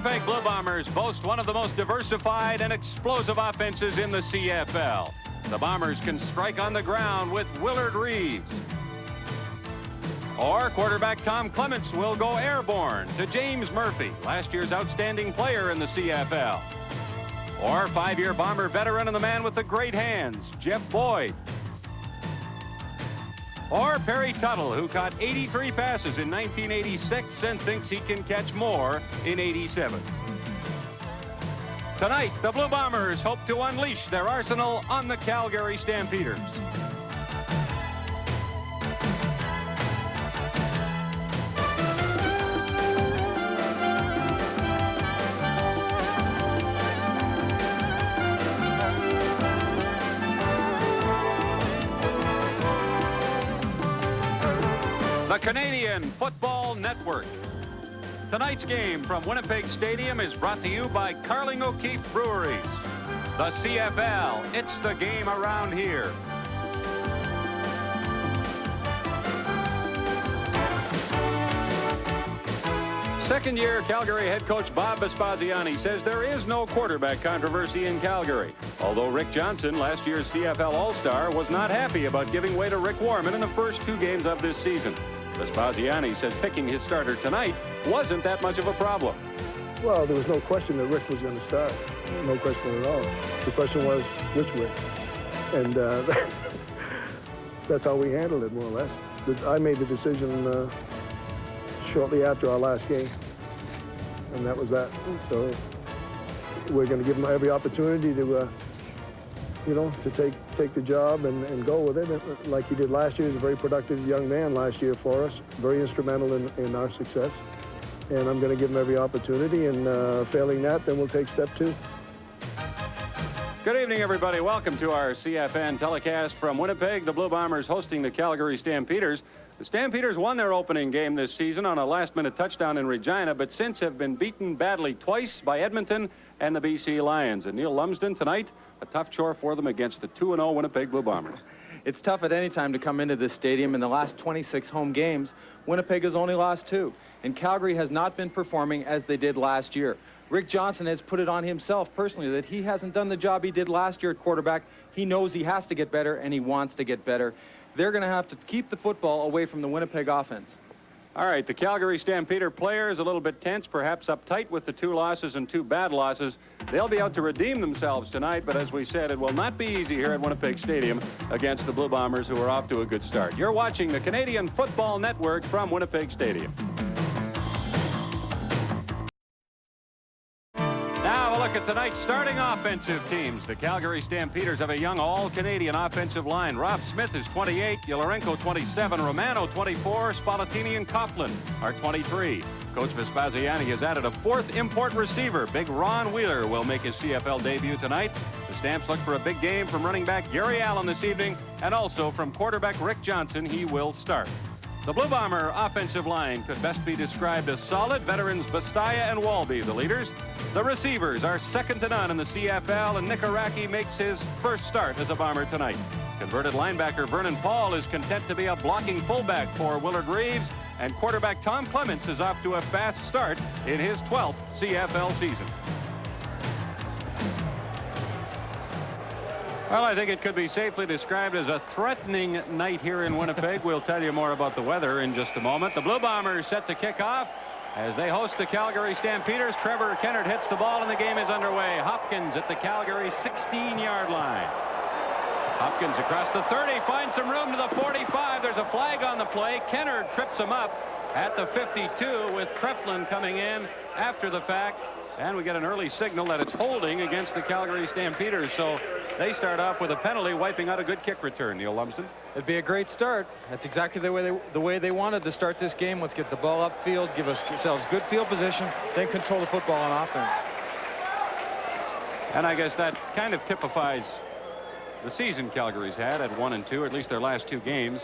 Winnipeg Blue Bombers boast one of the most diversified and explosive offenses in the CFL. The Bombers can strike on the ground with Willard Reeves. Or quarterback Tom Clements will go airborne to James Murphy, last year's outstanding player in the CFL. Or five-year Bomber veteran and the man with the great hands, Jeff Boyd. Or Perry Tuttle, who caught 83 passes in 1986 and thinks he can catch more in 87. Tonight, the Blue Bombers hope to unleash their arsenal on the Calgary Stampeders. The Canadian Football Network. Tonight's game from Winnipeg Stadium is brought to you by Carling O'Keefe Breweries. The CFL, it's the game around here. Second-year Calgary head coach Bob Vespasiani says there is no quarterback controversy in Calgary. Although Rick Johnson, last year's CFL All-Star, was not happy about giving way to Rick Warman in the first two games of this season. Vespasiani says picking his starter tonight wasn't that much of a problem. Well, there was no question that Rick was going to start. No question at all. The question was, which Rick? And that's how we handled it, more or less. I made the decision shortly after our last game, and that was that. So we're going to give him every opportunity to, to take the job and go with it. Like he did last year. He's a very productive young man last year for us, very instrumental in our success. And I'm going to give him every opportunity, and failing that, then we'll take step two. Good evening, everybody. Welcome to our CFN telecast from Winnipeg. The Blue Bombers hosting the Calgary Stampeders. The Stampeders won their opening game this season on a last-minute touchdown in Regina, but since have been beaten badly twice by Edmonton and the BC Lions. And Neil Lumsden tonight, a tough chore for them against the 2-0 Winnipeg Blue Bombers. It's tough at any time to come into this stadium. In the last 26 home games, Winnipeg has only lost 2, and Calgary has not been performing as they did last year. Rick Johnson has put it on himself personally that he hasn't done the job he did last year at quarterback. He knows he has to get better, and he wants to get better. They're going to have to keep the football away from the Winnipeg offense. All right, the Calgary Stampeder players a little bit tense, perhaps uptight with the 2 losses and 2 bad losses. They'll be out to redeem themselves tonight, but as we said, it will not be easy here at Winnipeg Stadium against the Blue Bombers, who are off to a good start. You're watching the Canadian Football Network from Winnipeg Stadium. Now a look at tonight's starting offensive teams. The Calgary Stampeders have a young all-Canadian offensive line. Rob Smith is 28, Yolorenko 27, Romano 24, Spallettini and Coughlin are 23. Coach Vespasiani has added a 4th import receiver. Big Ron Wheeler will make his CFL debut tonight. The Stamps look for a big game from running back Gary Allen this evening, and also from quarterback Rick Johnson. He will start. The Blue Bomber offensive line could best be described as solid. Veterans Bastaya and Walby, the leaders. The receivers are second to none in the CFL, and Nick Araki makes his first start as a Bomber tonight. Converted linebacker Vernon Paul is content to be a blocking fullback for Willard Reeves, and quarterback Tom Clements is off to a fast start in his 12th CFL season. Well, I think it could be safely described as a threatening night here in Winnipeg. We'll tell you more about the weather in just a moment. The Blue Bombers set to kick off as they host the Calgary Stampeders. Trevor Kennard hits the ball and the game is underway. Hopkins at the Calgary 16-yard line. Hopkins across the 30, finds some room to the 45. There's a flag on the play. Kennard trips him up at the 52 with Treflin coming in after the fact. And we get an early signal that it's holding against the Calgary Stampeders. So they start off with a penalty, wiping out a good kick return. Neil Lumsden. It'd be a great start. That's exactly the way they wanted to start this game. Let's get the ball upfield, give ourselves good field position, then control the football on offense. And I guess that kind of typifies the season Calgary's had at 1-2, or at least their last 2 games.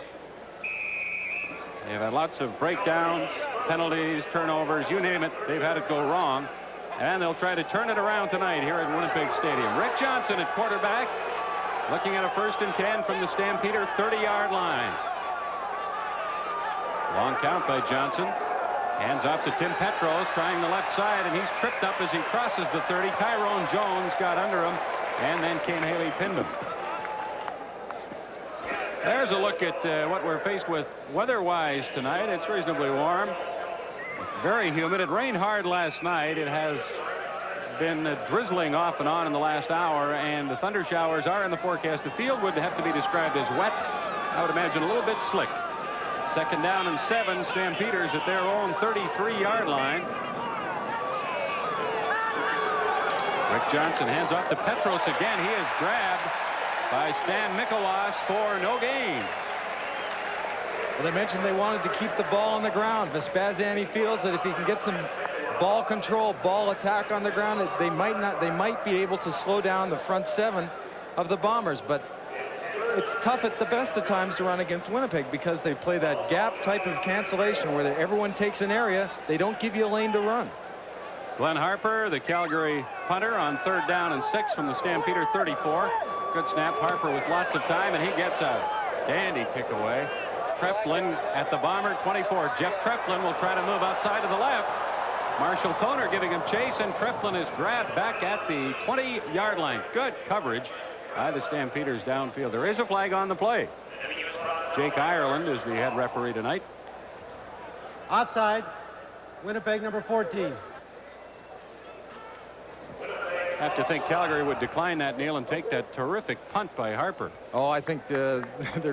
They've had lots of breakdowns, penalties, turnovers, you name it. They've had it go wrong. And they'll try to turn it around tonight here at Winnipeg Stadium. Rick Johnson at quarterback, looking at a 1st and 10 from the Stampeder 30-yard line. Long count by Johnson. Hands off to Tim Petros, trying the left side, and he's tripped up as he crosses the 30. Tyrone Jones got under him, and then Ken Haley pinned him. There's a look at what we're faced with weather-wise tonight. It's reasonably warm. Very humid. It rained hard last night. It has been drizzling off and on in the last hour, and the thunder showers are in the forecast. The field would have to be described as wet. I would imagine a little bit slick. 2nd down and 7. Stampeders at their own 33-yard line. Rick Johnson hands off to Petros again. He is grabbed by Stan Mikolas for no gain. Well, they mentioned they wanted to keep the ball on the ground. Vespasiani feels that if he can get some ball control, ball attack on the ground, they might be able to slow down the front 7 of the Bombers. But it's tough at the best of times to run against Winnipeg because they play that gap type of cancellation where everyone takes an area. They don't give you a lane to run. Glenn Harper, the Calgary punter, on 3rd down and 6 from the Stampeder 34. Good snap. Harper with lots of time, and he gets a dandy kick away. Treflin at the Bomber 24. Jeff Treflin will try to move outside to the left. Marshall Toner giving him chase, and Treflin is grabbed back at the 20-yard line. Good coverage by the Stampeders downfield. There is a flag on the play. Jake Ireland is the head referee tonight. Offside. Winnipeg number 14. I have to think Calgary would decline that, Neil, and take that terrific punt by Harper. Oh, I think they're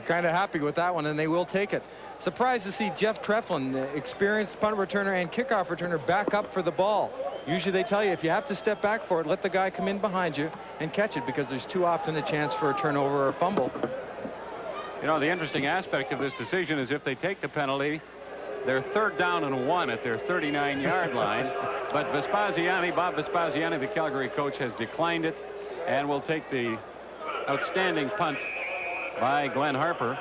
kind of happy with that one, and they will take it. Surprised to see Jeff Treflin, experienced punt returner and kickoff returner, back up for the ball. Usually they tell you if you have to step back for it, let the guy come in behind you and catch it, because there's too often a chance for a turnover or a fumble. You know, the interesting aspect of this decision is if they take the penalty, they're 3rd down and 1 at their 39-yard line. But Vespasiani, Bob Vespasiani, the Calgary coach, has declined it and will take the outstanding punt by Glenn Harper.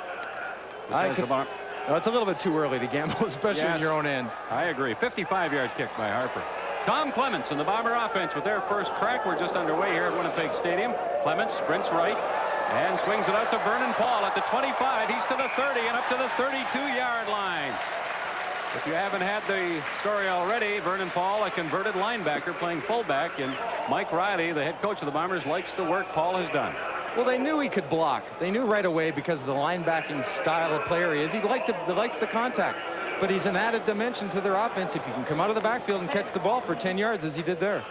It's a little bit too early to gamble, especially in your own end. I agree. 55-yard kick by Harper. Tom Clements and the Bomber offense with their first crack. We're just underway here at Winnipeg Stadium. Clements sprints right and swings it out to Vernon Paul at the 25. He's to the 30 and up to the 32-yard line. If you haven't had the story already, Vernon Paul, a converted linebacker playing fullback, and Mike Riley, the head coach of the Bombers, likes the work Paul has done. Well, they knew he could block. They knew right away because of the linebacking style of player he is. He likes the contact, but he's an added dimension to their offense if you can come out of the backfield and catch the ball for 10 yards as he did there.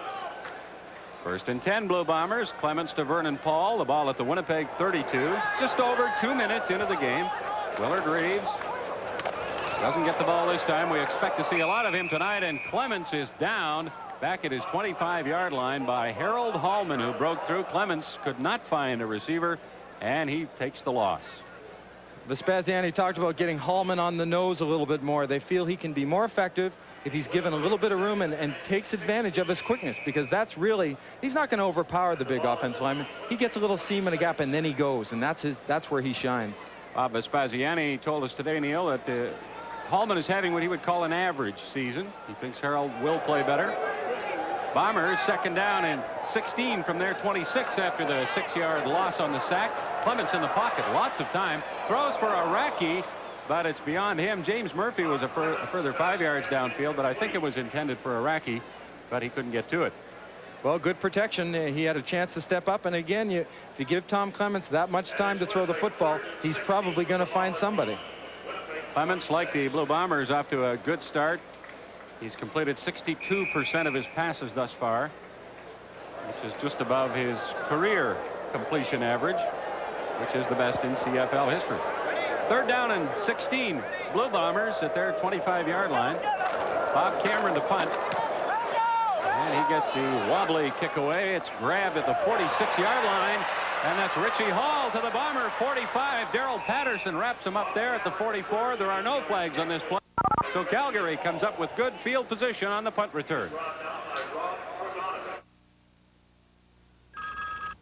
1st and 10, Blue Bombers. Clements to Vernon Paul. The ball at the Winnipeg 32. Just over 2 minutes into the game. Willard Reeves doesn't get the ball this time. We expect to see a lot of him tonight, and Clements is down back at his 25-yard line by Harold Hallman, who broke through. Clements could not find a receiver, and he takes the loss. Vespasiani talked about getting Hallman on the nose a little bit more. They feel he can be more effective if he's given a little bit of room and takes advantage of his quickness, because that's really, he's not going to overpower the big offensive lineman. He gets a little seam in a gap, and then he goes, and that's where he shines. Bob Vespasiani told us today, Neil, that Hallman is having what he would call an average season. He thinks Harold will play better. Bombers 2nd down and 16 from their 26 after the 6-yard loss on the sack. Clements in the pocket, lots of time, throws for Araki, but it's beyond him. James Murphy was a further 5 yards downfield, but I think it was intended for Araki, but he couldn't get to it. Well, good protection. He had a chance to step up, and again, if you give Tom Clements that much time to throw the football, he's probably going to find somebody. Clements, like the Blue Bombers, off to a good start. He's completed 62% of his passes thus far, which is just above his career completion average, which is the best in CFL history. 3rd down and 16. Blue Bombers at their 25-yard line. Bob Cameron to punt. And he gets the wobbly kick away. It's grabbed at the 46-yard line. And that's Richie Hall to the Bomber 45. Darrell Patterson wraps him up there at the 44. There are no flags on this play. So Calgary comes up with good field position on the punt return.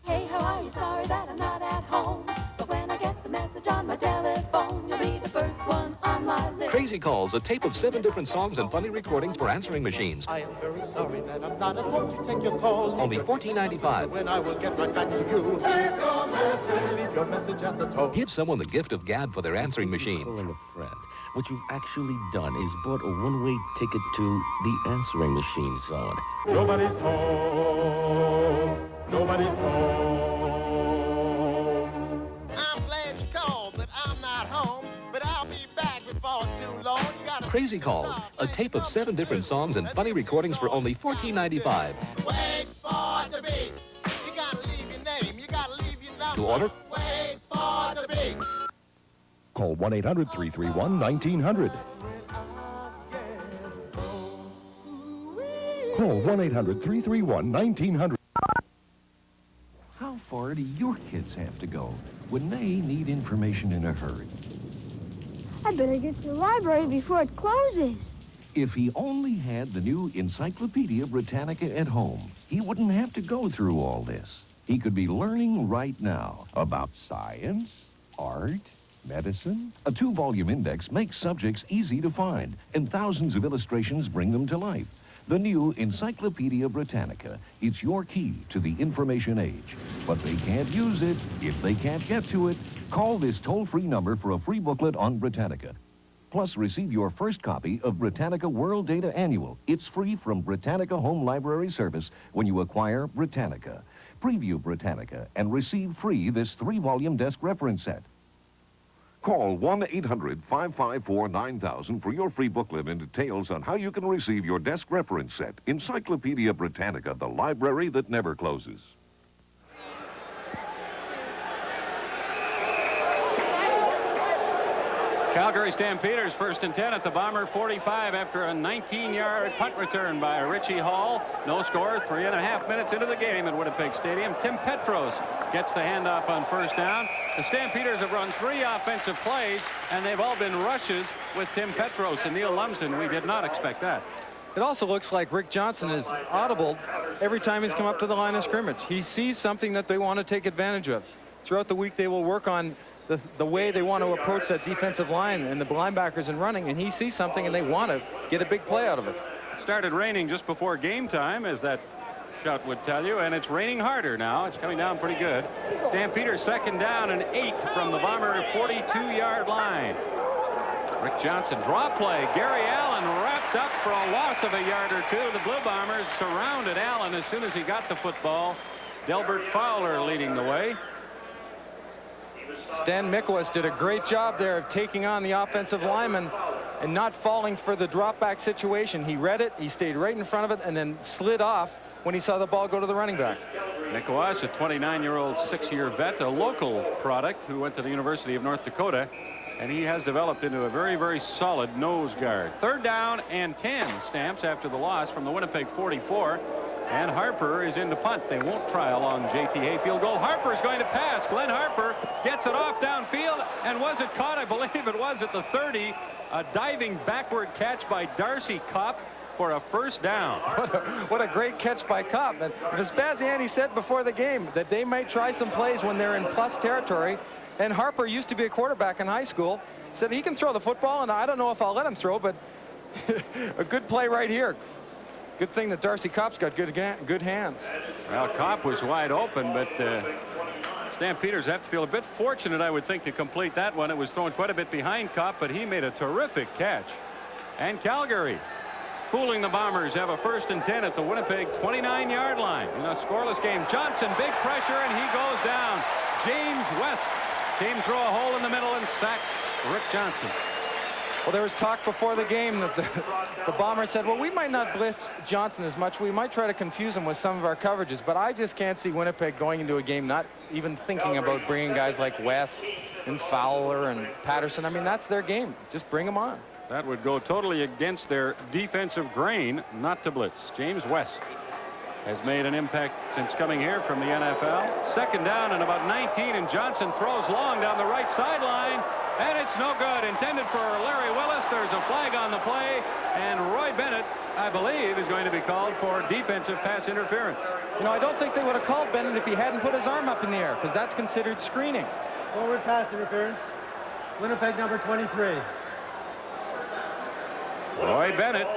Hey, how are you? Sorry that I'm not at home. But when I get the message on my telephone, you'll be the first one on my list. Crazy Calls, a tape of 7 different songs and funny recordings for answering machines. I am very sorry that I'm not at home to take your call. Only $14.95. When I will get right back to you. Leave your message at the tone. Give someone the gift of gab for their answering machine. Pulling a friend. What you've actually done is bought a one-way ticket to the answering machine zone. Nobody's home. Nobody's home. I'm glad you called, but I'm not home. But I'll be back before too long. You gotta Crazy Calls, a tape of 7 different songs and funny recordings for only $14.95. Wait for the beat. You gotta leave your name. You gotta leave your number. To order? Wait for the beat. Call 1-800-331-1900. Call 1-800-331-1900. How far do your kids have to go when they need information in a hurry? I better get to the library before it closes. If he only had the new Encyclopedia Britannica at home, he wouldn't have to go through all this. He could be learning right now about science, art, medicine. A 2-volume index makes subjects easy to find, and thousands of illustrations bring them to life. The new Encyclopedia Britannica. It's your key to the information age. But they can't use it if they can't get to it. Call this toll-free number for a free booklet on Britannica. Plus, receive your first copy of Britannica World Data Annual. It's free from Britannica Home Library Service when you acquire Britannica. Preview Britannica and receive free this 3-volume desk reference set. Call 1-800-554-9000 for your free booklet and details on how you can receive your desk reference set. Encyclopedia Britannica, the library that never closes. Calgary Stampeders 1st and 10 at the Bomber 45 after a 19-yard punt return by Richie Hall. No score, 3.5 minutes into the game at Winnipeg Stadium. Tim Petros gets the handoff on 1st down. The Stampeders have run 3 offensive plays, and they've all been rushes with Tim Petros and Neil Lumsden. We did not expect that. It also looks like Rick Johnson is audible every time he's come up to the line of scrimmage. He sees something that they want to take advantage of. Throughout the week, they will work on the way they want to approach that defensive line and the linebackers in running, and he sees something and they want to get a big play out of it. It started raining just before game time, as that shot would tell you, and it's raining harder now. It's coming down pretty good. Stampeders 2nd down and 8 from the Bomber 42-yard line. Rick Johnson draw play. Gary Allen wrapped up for a loss of a yard or two. The Blue Bombers surrounded Allen as soon as he got the football. Delbert Fowler leading the way. Stan Miklas did a great job there of taking on the offensive lineman and not falling for the drop back situation. He read it, he stayed right in front of it, and then slid off when he saw the ball go to the running back. Miklas, a 29-year-old 6-year vet, a local product who went to the University of North Dakota, and he has developed into a very, very solid nose guard. 3rd down and 10 Stamps after the loss from the Winnipeg 44. And Harper is in to punt. They won't try a long JTA field goal. Harper's going to pass. Glenn Harper gets it off downfield. And was it caught? I believe it was at the 30. A diving backward catch by Darcy Kopp for a 1st down. What a great catch by Kopp. And Vespasiani said before the game that they might try some plays when they're in plus territory. And Harper used to be a quarterback in high school. Said he can throw the football, and I don't know if I'll let him throw, but a good play right here. Good thing that Darcy Kopp's got good hands. Well, Kopp was wide open, but Stampeders have to feel a bit fortunate, I would think, to complete that one. It was thrown quite a bit behind Kopp, but he made a terrific catch. And Calgary, fooling the Bombers, have a 1st and 10 at the Winnipeg 29-yard line. In a scoreless game, Johnson, big pressure, and he goes down. James West came through a hole in the middle and sacks Rick Johnson. Well, there was talk before the game that the Bombers said, well, we might not blitz Johnson as much. We might try to confuse him with some of our coverages. But I just can't see Winnipeg going into a game not even thinking about bringing guys like West and Fowler and Patterson. I mean, that's their game. Just bring them on. That would go totally against their defensive grain not to blitz. James West has made an impact since coming here from the NFL. 2nd down and about 19, and Johnson throws long down the right sideline. And it's no good. Intended for Larry Willis. There's a flag on the play. And Roy Bennett, I believe, is going to be called for defensive pass interference. You know, I don't think they would have called Bennett if he hadn't put his arm up in the air, because that's considered screening. Forward pass interference. Winnipeg number 23. Roy Bennett.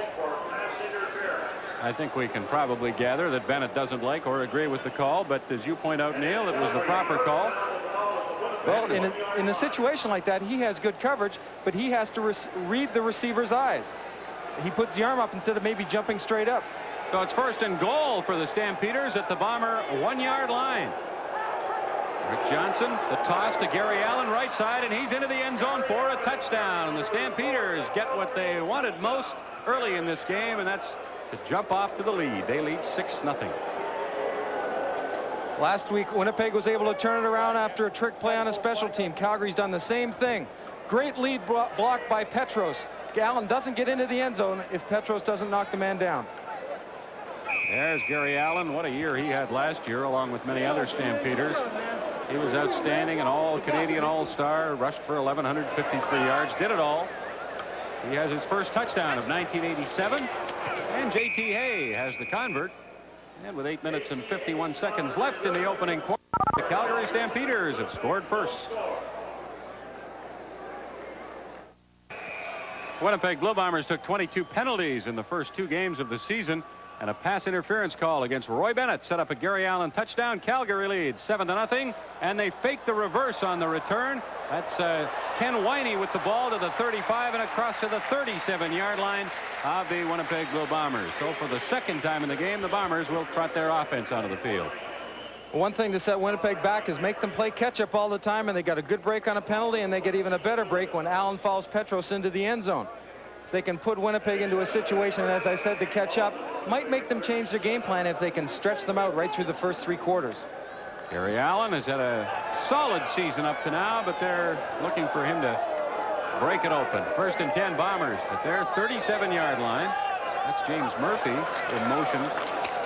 I think we can probably gather that Bennett doesn't like or agree with the call. But as you point out, Neil, it was the proper call. Well, in a situation like that, he has good coverage, but he has to read the receiver's eyes. He puts the arm up instead of maybe jumping straight up. So it's 1st and goal for the Stampeders at the Bomber 1-yard line. Rick Johnson, the toss to Gary Allen, right side, and he's into the end zone for a touchdown. And the Stampeders get what they wanted most early in this game, and that's to jump off to the lead. They lead 6-0. Last week, Winnipeg was able to turn it around after a trick play on a special team. Calgary's done the same thing. Great lead block by Petros. Allen doesn't get into the end zone if Petros doesn't knock the man down. There's Gary Allen. What a year he had last year, along with many other Stampeders. He was outstanding, an all-Canadian all-star, rushed for 1,153 yards, did it all. He has his first touchdown of 1987, and J.T. Hay has the convert. And with 8 minutes and 51 seconds left in the opening quarter, the Calgary Stampeders have scored first. Winnipeg Blue Bombers took 22 penalties in the first 2 games of the season, and a pass interference call against Roy Bennett set up a Gary Allen touchdown. Calgary leads 7-0, and they fake the reverse on the return. That's Ken Winey with the ball to the 35 and across to the 37-yard line of the Winnipeg Blue Bombers. So for the second time in the game, the Bombers will trot their offense onto the field. One thing to set Winnipeg back is make them play catch-up all the time, and they got a good break on a penalty, and they get even a better break when Allen follows Petros into the end zone. If they can put Winnipeg into a situation, as I said, to catch up, might make them change their game plan if they can stretch them out right through the first 3 quarters. Gary Allen has had a solid season up to now, but they're looking for him to break it open. 1st and 10 Bombers at their 37-yard line. That's James Murphy in motion.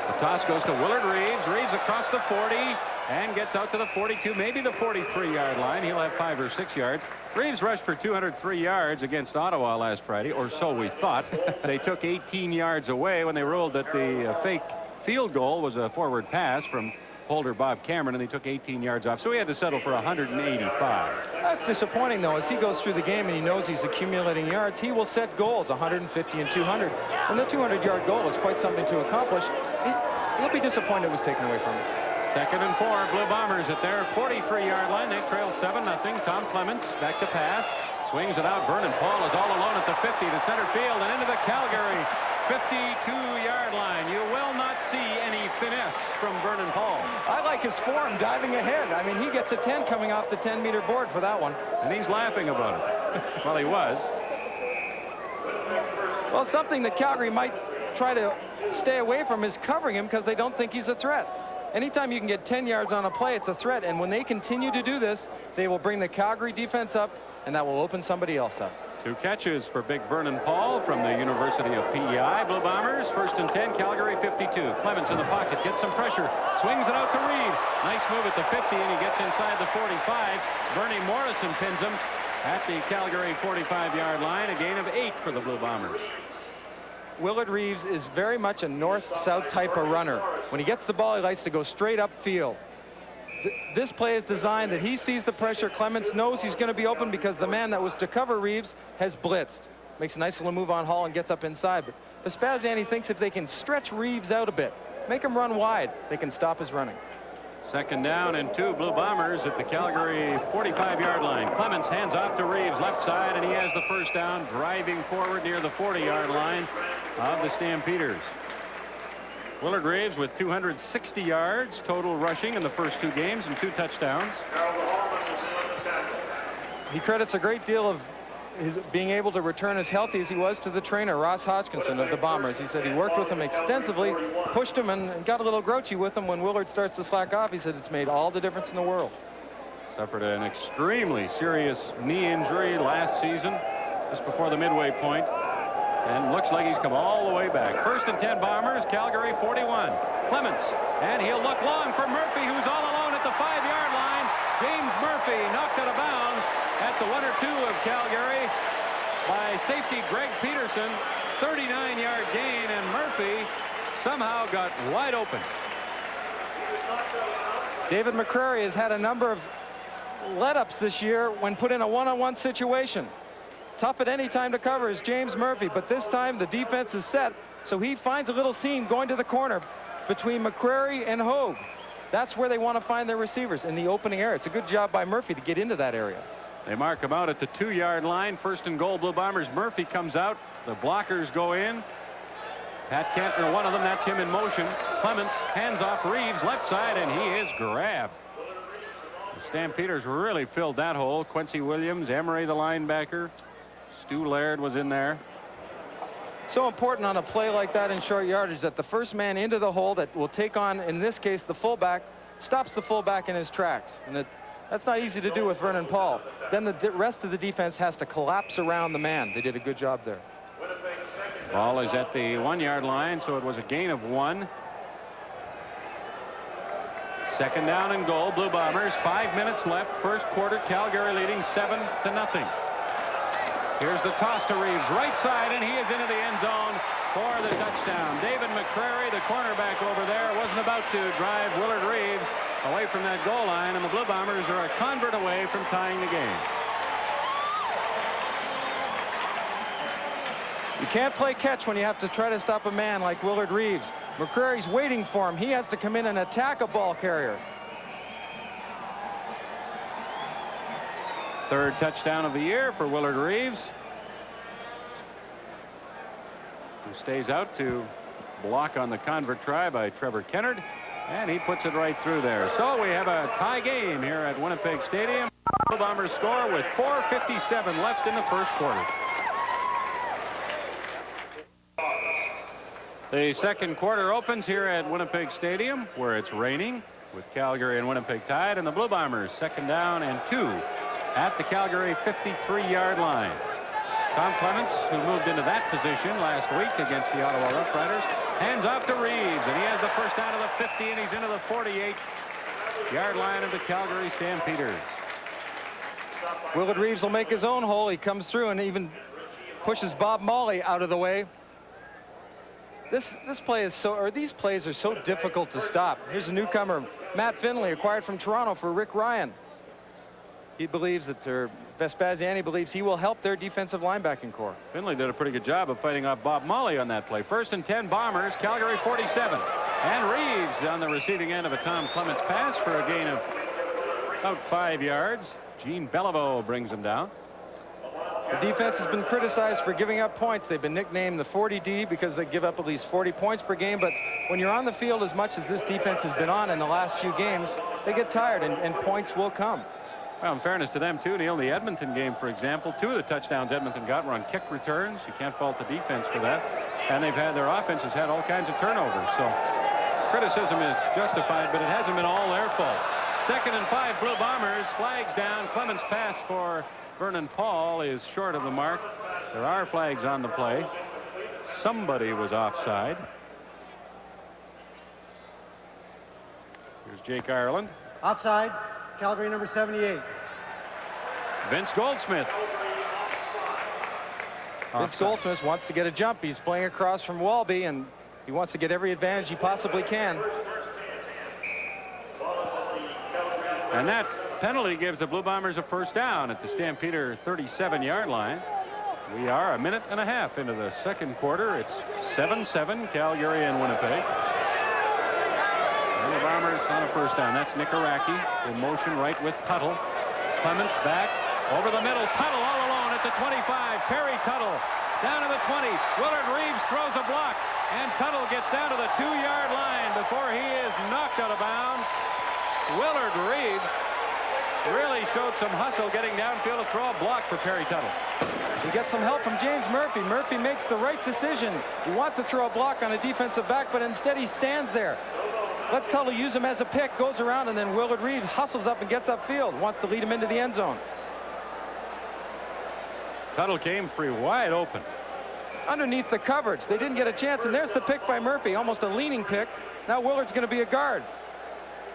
The toss goes to Willard Reeves. Reeves across the 40 and gets out to the 42, maybe the 43-yard line. He'll have 5 or 6 yards. Reeves rushed for 203 yards against Ottawa last Friday, or so we thought. They took 18 yards away when they ruled that the fake field goal was a forward pass from holder Bob Cameron, and they took 18 yards off, so he had to settle for 185. That's disappointing, though. As he goes through the game and he knows he's accumulating yards, he will set goals, 150 and 200. And the 200-yard goal is quite something to accomplish. He'll be disappointed it was taken away from him. 2nd and 4, Blue Bombers at their 43-yard line. They trail 7-0. Tom Clements back to pass. Swings it out. Vernon Paul is all alone at the 50 to center field and into the Calgary 52-yard line. You will not see any finesse from Vernon Paul. I like his form diving ahead. I mean, he gets a 10 coming off the 10-meter board for that one. And he's laughing about it. Well, he was. Well, it's something that Calgary might try to stay away from is covering him because they don't think he's a threat. Anytime you can get 10 yards on a play, it's a threat. And when they continue to do this, they will bring the Calgary defense up, and that will open somebody else up. 2 catches for big Vernon Paul from the University of PEI. Blue Bombers, 1st and 10, Calgary 52. Clements in the pocket, gets some pressure, swings it out to Reeves. Nice move at the 50, and he gets inside the 45. Bernie Morrison pins him at the Calgary 45-yard line. A gain of 8 for the Blue Bombers. Willard Reeves is very much a north-south type of runner. When he gets the ball, he likes to go straight upfield. This play is designed that he sees the pressure. Clements knows he's going to be open because the man that was to cover Reeves has blitzed. Makes a nice little move on Hall and gets up inside. But Vespasiani thinks if they can stretch Reeves out a bit, make him run wide, they can stop his running. 2nd down and 2, Blue Bombers at the Calgary 45-yard line. Clements hands off to Reeves left side, and he has the 1st down, driving forward near the 40-yard line of the Stampeders. Willard Reeves with 260 yards total rushing in the first 2 games and 2 touchdowns. He credits a great deal of his being able to return as healthy as he was to the trainer, Ross Hodgkinson of the Bombers. He said he worked with him extensively, pushed him, and got a little grouchy with him when Willard starts to slack off. He said it's made all the difference in the world. Suffered an extremely serious knee injury last season, just before the midway point, and looks like he's come all the way back. 1st and 10 Bombers, Calgary 41. Clements, and he'll look long for Murphy, who's all alone at the 5-yard line. James Murphy knocked out of bounds at the 1 or 2 of Calgary by safety Greg Peterson. 39-yard gain, and Murphy somehow got wide open. David McCrary has had a number of let-ups this year when put in a one-on-one situation. Tough at any time to cover is James Murphy, but this time the defense is set, so he finds a little seam going to the corner between McCrary and Hogue. That's where they want to find their receivers, in the opening area. It's a good job by Murphy to get into that area. They mark him out at the 2-yard line. First and goal, Blue Bombers. Murphy comes out. The blockers go in. Pat Kentner, one of them. That's him in motion. Clements hands off Reeves, left side, and he is grabbed. The Stampeders really filled that hole. Quincy Williams, Emery, the linebacker. Stu Laird was in there. So important on a play like that in short yardage that the first man into the hole that will take on, in this case, the fullback, stops the fullback in his tracks. And that's not easy to do with Vernon Paul. Then the rest of the defense has to collapse around the man. They did a good job there. Ball is at the 1-yard line, so it was a gain of 1. Second down and goal, Blue Bombers. 5 minutes left. First quarter, Calgary leading 7-0. Here's the toss to Reeves, right side, and he is into the end zone for the touchdown. David McCrary, the cornerback over there, wasn't about to drive Willard Reeves away from that goal line, and the Blue Bombers are a convert away from tying the game. You can't play catch when you have to try to stop a man like Willard Reeves. McCrary's waiting for him. He has to come in and attack a ball carrier. Third touchdown of the year for Willard Reeves, who stays out to block on the convert try by Trevor Kennard, and he puts it right through there. So we have a tie game here at Winnipeg Stadium. The Bombers score with 4:57 left in the first quarter. The second quarter opens here at Winnipeg Stadium, where it's raining, with Calgary and Winnipeg tied, and the Blue Bombers second down and 2 at the Calgary 53-yard line. Tom Clements, who moved into that position last week against the Ottawa Rough Riders, hands off to Reeves, and he has the first down of the 50, and he's into the 48-yard line of the Calgary Stampeders. Willard Reeves will make his own hole. He comes through and even pushes Bob Molly out of the way. This play is these plays are so difficult to stop. Here's a newcomer, Matt Finley, acquired from Toronto for Rick Ryan. He believes that Vespasiani believes he will help their defensive linebacking core. Finley did a pretty good job of fighting off Bob Molly on that play. First and 10 Bombers, Calgary 47. And Reeves on the receiving end of a Tom Clements pass for a gain of about 5 yards. Gene Beliveau brings him down. The defense has been criticized for giving up points. They've been nicknamed the 40D because they give up at least 40 points per game. But when you're on the field as much as this defense has been on in the last few games, they get tired, and points will come. Well, in fairness to them, too, Neil, the Edmonton game, for example, 2 of the touchdowns Edmonton got were on kick returns. You can't fault the defense for that. And their offense has had all kinds of turnovers. So criticism is justified, but it hasn't been all their fault. Second and 5, Blue Bombers. Flags down. Clements' pass for Vernon Paul is short of the mark. There are flags on the play. Somebody was offside. Here's Jake Ireland. Offside, Calgary number 78. Vince Goldsmith. Vince Goldsmith wants to get a jump. He's playing across from Walby, and he wants to get every advantage he possibly can. And that penalty gives the Blue Bombers a first down at the Stampeder 37-yard line. We are a minute and a half into the second quarter. It's 7-7, Calgary and Winnipeg. And the Bombers on a first down. That's Nikaraki in motion right with Tuttle. Clements back over the middle. Tuttle all alone at the 25. Perry Tuttle down to the 20. Willard Reeves throws a block, and Tuttle gets down to the 2-yard line before he is knocked out of bounds. Willard Reeves really showed some hustle getting downfield to throw a block for Perry Tuttle. He gets some help from James Murphy. Murphy makes the right decision. He wants to throw a block on a defensive back, but instead he stands there. Let's Tuttle use him as a pick, goes around, and then Willard Reeves hustles up and gets upfield, wants to lead him into the end zone. Tuttle came free wide open. Underneath the coverage. They didn't get a chance, and there's the pick by Murphy, almost a leaning pick. Now Willard's going to be a guard.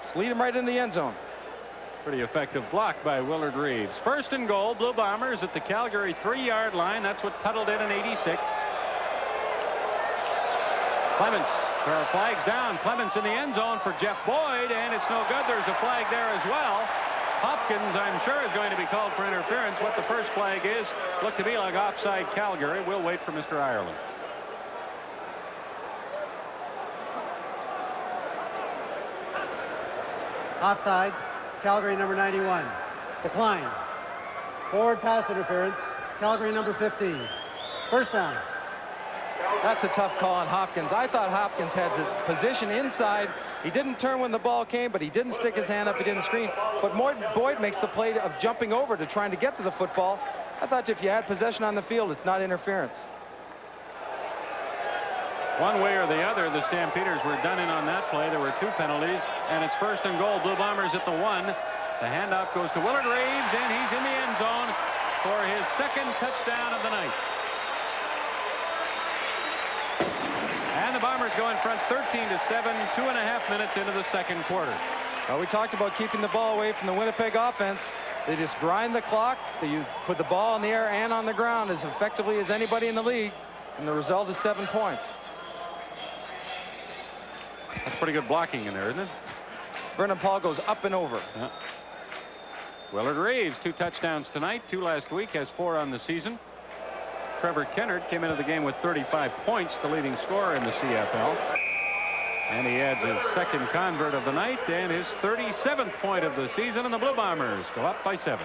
Just lead him right in the end zone. Pretty effective block by Willard Reeves. First and goal, Blue Bombers at the Calgary 3-yard line. That's what Tuttle did in '86. Clements, there are flags down. Clements in the end zone for Jeff Boyd, and it's no good. There's a flag there as well. Hopkins, I'm sure, is going to be called for interference. What the first flag is, looked to be like offside Calgary. We'll wait for Mr. Ireland. Offside. Calgary number 91. Decline. Forward pass interference. Calgary number 15. First down. That's a tough call on Hopkins. I thought Hopkins had the position inside. He didn't turn when the ball came, but he didn't stick his hand up. He didn't screen. But Boyd makes the play of jumping over to trying to get to the football. I thought if you had possession on the field, it's not interference. One way or the other, the Stampeders were done in on that play. There were 2 penalties, and it's 1st and goal. Blue Bombers at the 1. The handoff goes to Willard Reeves, and he's in the end zone for his 2nd touchdown of the night. And the Bombers go in front 13-7, 2.5 minutes into the 2nd quarter. Well, we talked about keeping the ball away from the Winnipeg offense. They just grind the clock. They put the ball in the air and on the ground as effectively as anybody in the league. And the result is 7 points. That's pretty good blocking in there, isn't it? Vernon Paul goes up and over. Yeah. Willard Reeves, 2 touchdowns tonight, 2 last week, has 4 on the season. Trevor Kennard came into the game with 35 points, the leading scorer in the CFL. And he adds his 2nd convert of the night and his 37th point of the season, and the Blue Bombers go up by 7.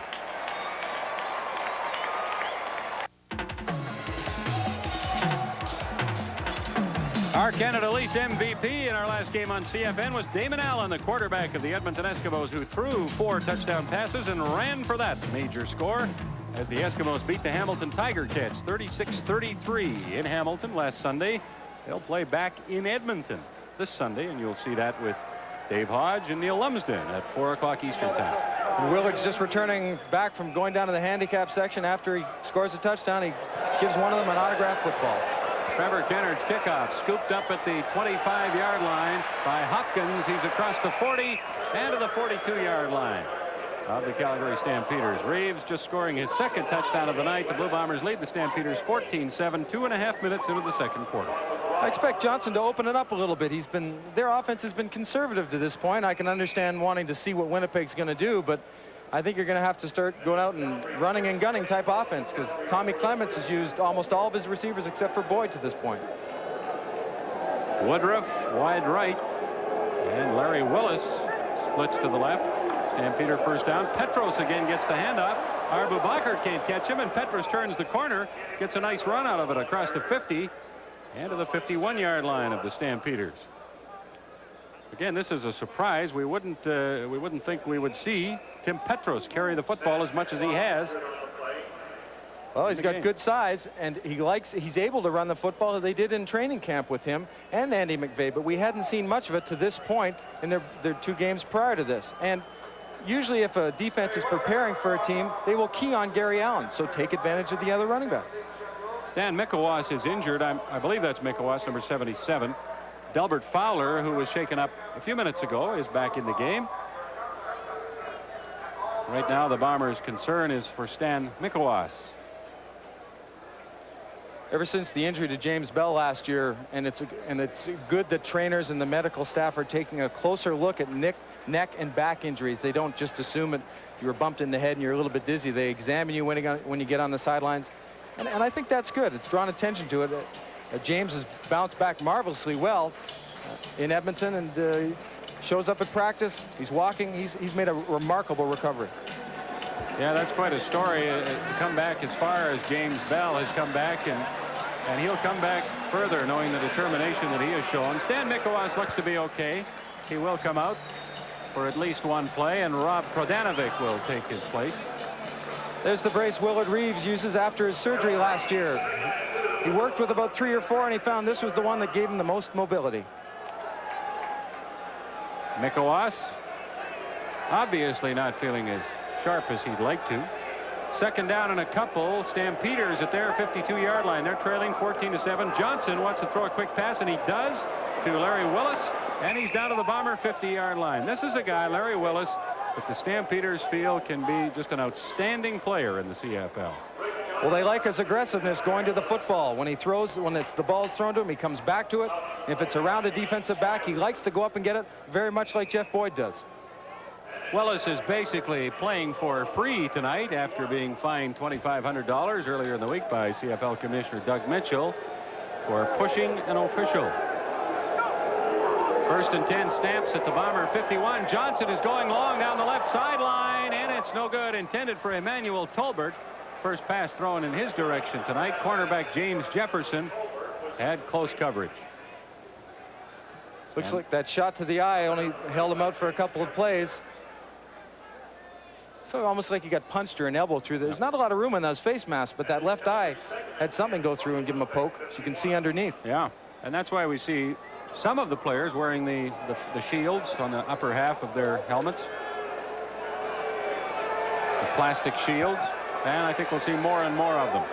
Our Canada Lease MVP in our last game on CFN was Damon Allen, the quarterback of the Edmonton Eskimos, who threw 4 touchdown passes and ran for that major score as the Eskimos beat the Hamilton Tiger Cats 36-33 in Hamilton last Sunday. They'll play back in Edmonton this Sunday, and you'll see that with Dave Hodge and Neil Lumsden at 4 o'clock Eastern Time. And Willard's just returning back from going down to the handicap section after he scores a touchdown. He gives one of them an autographed football. Trevor Kennard's kickoff scooped up at the 25-yard line by Hopkins. He's across the 40 and to the 42-yard line of the Calgary Stampeders. Reeves just scoring his 2nd touchdown of the night. The Blue Bombers lead the Stampeders 14-7, 2.5 minutes into the 2nd quarter. I expect Johnson to open it up a little bit. Their offense has been conservative to this point. I can understand wanting to see what Winnipeg's going to do, but I think you're going to have to start going out and running and gunning type offense, because Tommy Clements has used almost all of his receivers except for Boyd to this point. Woodruff wide right, and Larry Willis splits to the left. Stampeder first down. Petros again gets the handoff. Arbu Bakar can't catch him, and Petros turns the corner, gets a nice run out of it across the 50 and to the 51-yard line of the Stampeders. Again, this is a surprise. We wouldn't think we would see Tim Petros carry the football as much as he has. Well, he's got good size, and he's able to run the football. They did in training camp with him and Andy McVeigh, but we hadn't seen much of it to this point in their 2 games prior to this. And usually if a defense is preparing for a team, they will key on Gary Allen, so take advantage of the other running back. Stan Mikowas is injured. I believe that's Mikowas, number 77. Delbert Fowler, who was shaken up a few minutes ago, is back in the game. Right now, the Bombers' concern is for Stan Mikowas. Ever since the injury to James Bell last year, and it's good that trainers and the medical staff are taking a closer look at neck and back injuries. They don't just assume it. You were bumped in the head and you're a little bit dizzy. They examine you when you get on the sidelines, and I think that's good. It's drawn attention to it. James has bounced back marvelously well in Edmonton, and shows up at practice. He's walking. He's made a remarkable recovery. Yeah, that's quite a story. Come back as far as James Bell has come back, and he'll come back further, knowing the determination that he has shown. Stan Mikowas looks to be okay. He will come out for at least 1 play, and Rob Prodanovic will take his place. There's the brace Willard Reeves uses after his surgery last year. He worked with about 3 or 4, and he found this was the one that gave him the most mobility. Mikowas obviously not feeling as sharp as he'd like to. 2nd down and a couple. Stampeders at their 52-yard line. They're trailing 14-7. Johnson wants to throw a quick pass, and he does, to Larry Willis, and he's down to the Bomber 50-yard line. This is a guy, Larry Willis, that the Stampeders feel can be just an outstanding player in the CFL. Well, they like his aggressiveness going to the football. When the ball's thrown to him, he comes back to it. If it's around a defensive back, he likes to go up and get it, very much like Jeff Boyd does. Willis is basically playing for free tonight after being fined $2,500 earlier in the week by CFL Commissioner Doug Mitchell for pushing an official. First and 10, Stamps at the Bomber 51. Johnson is going long down the left sideline, and it's no good. Intended for Emmanuel Tolbert. First pass thrown in his direction tonight. Cornerback James Jefferson had close coverage. Looks like that shot to the eye only held him out for a couple of plays. So almost like he got punched or an elbow through. There's not a lot of room in those face masks, but that left eye had something go through and give him a poke, so you can see underneath. Yeah, and that's why we see some of the players wearing the shields on the upper half of their helmets. The plastic shields, and I think we'll see more and more of them.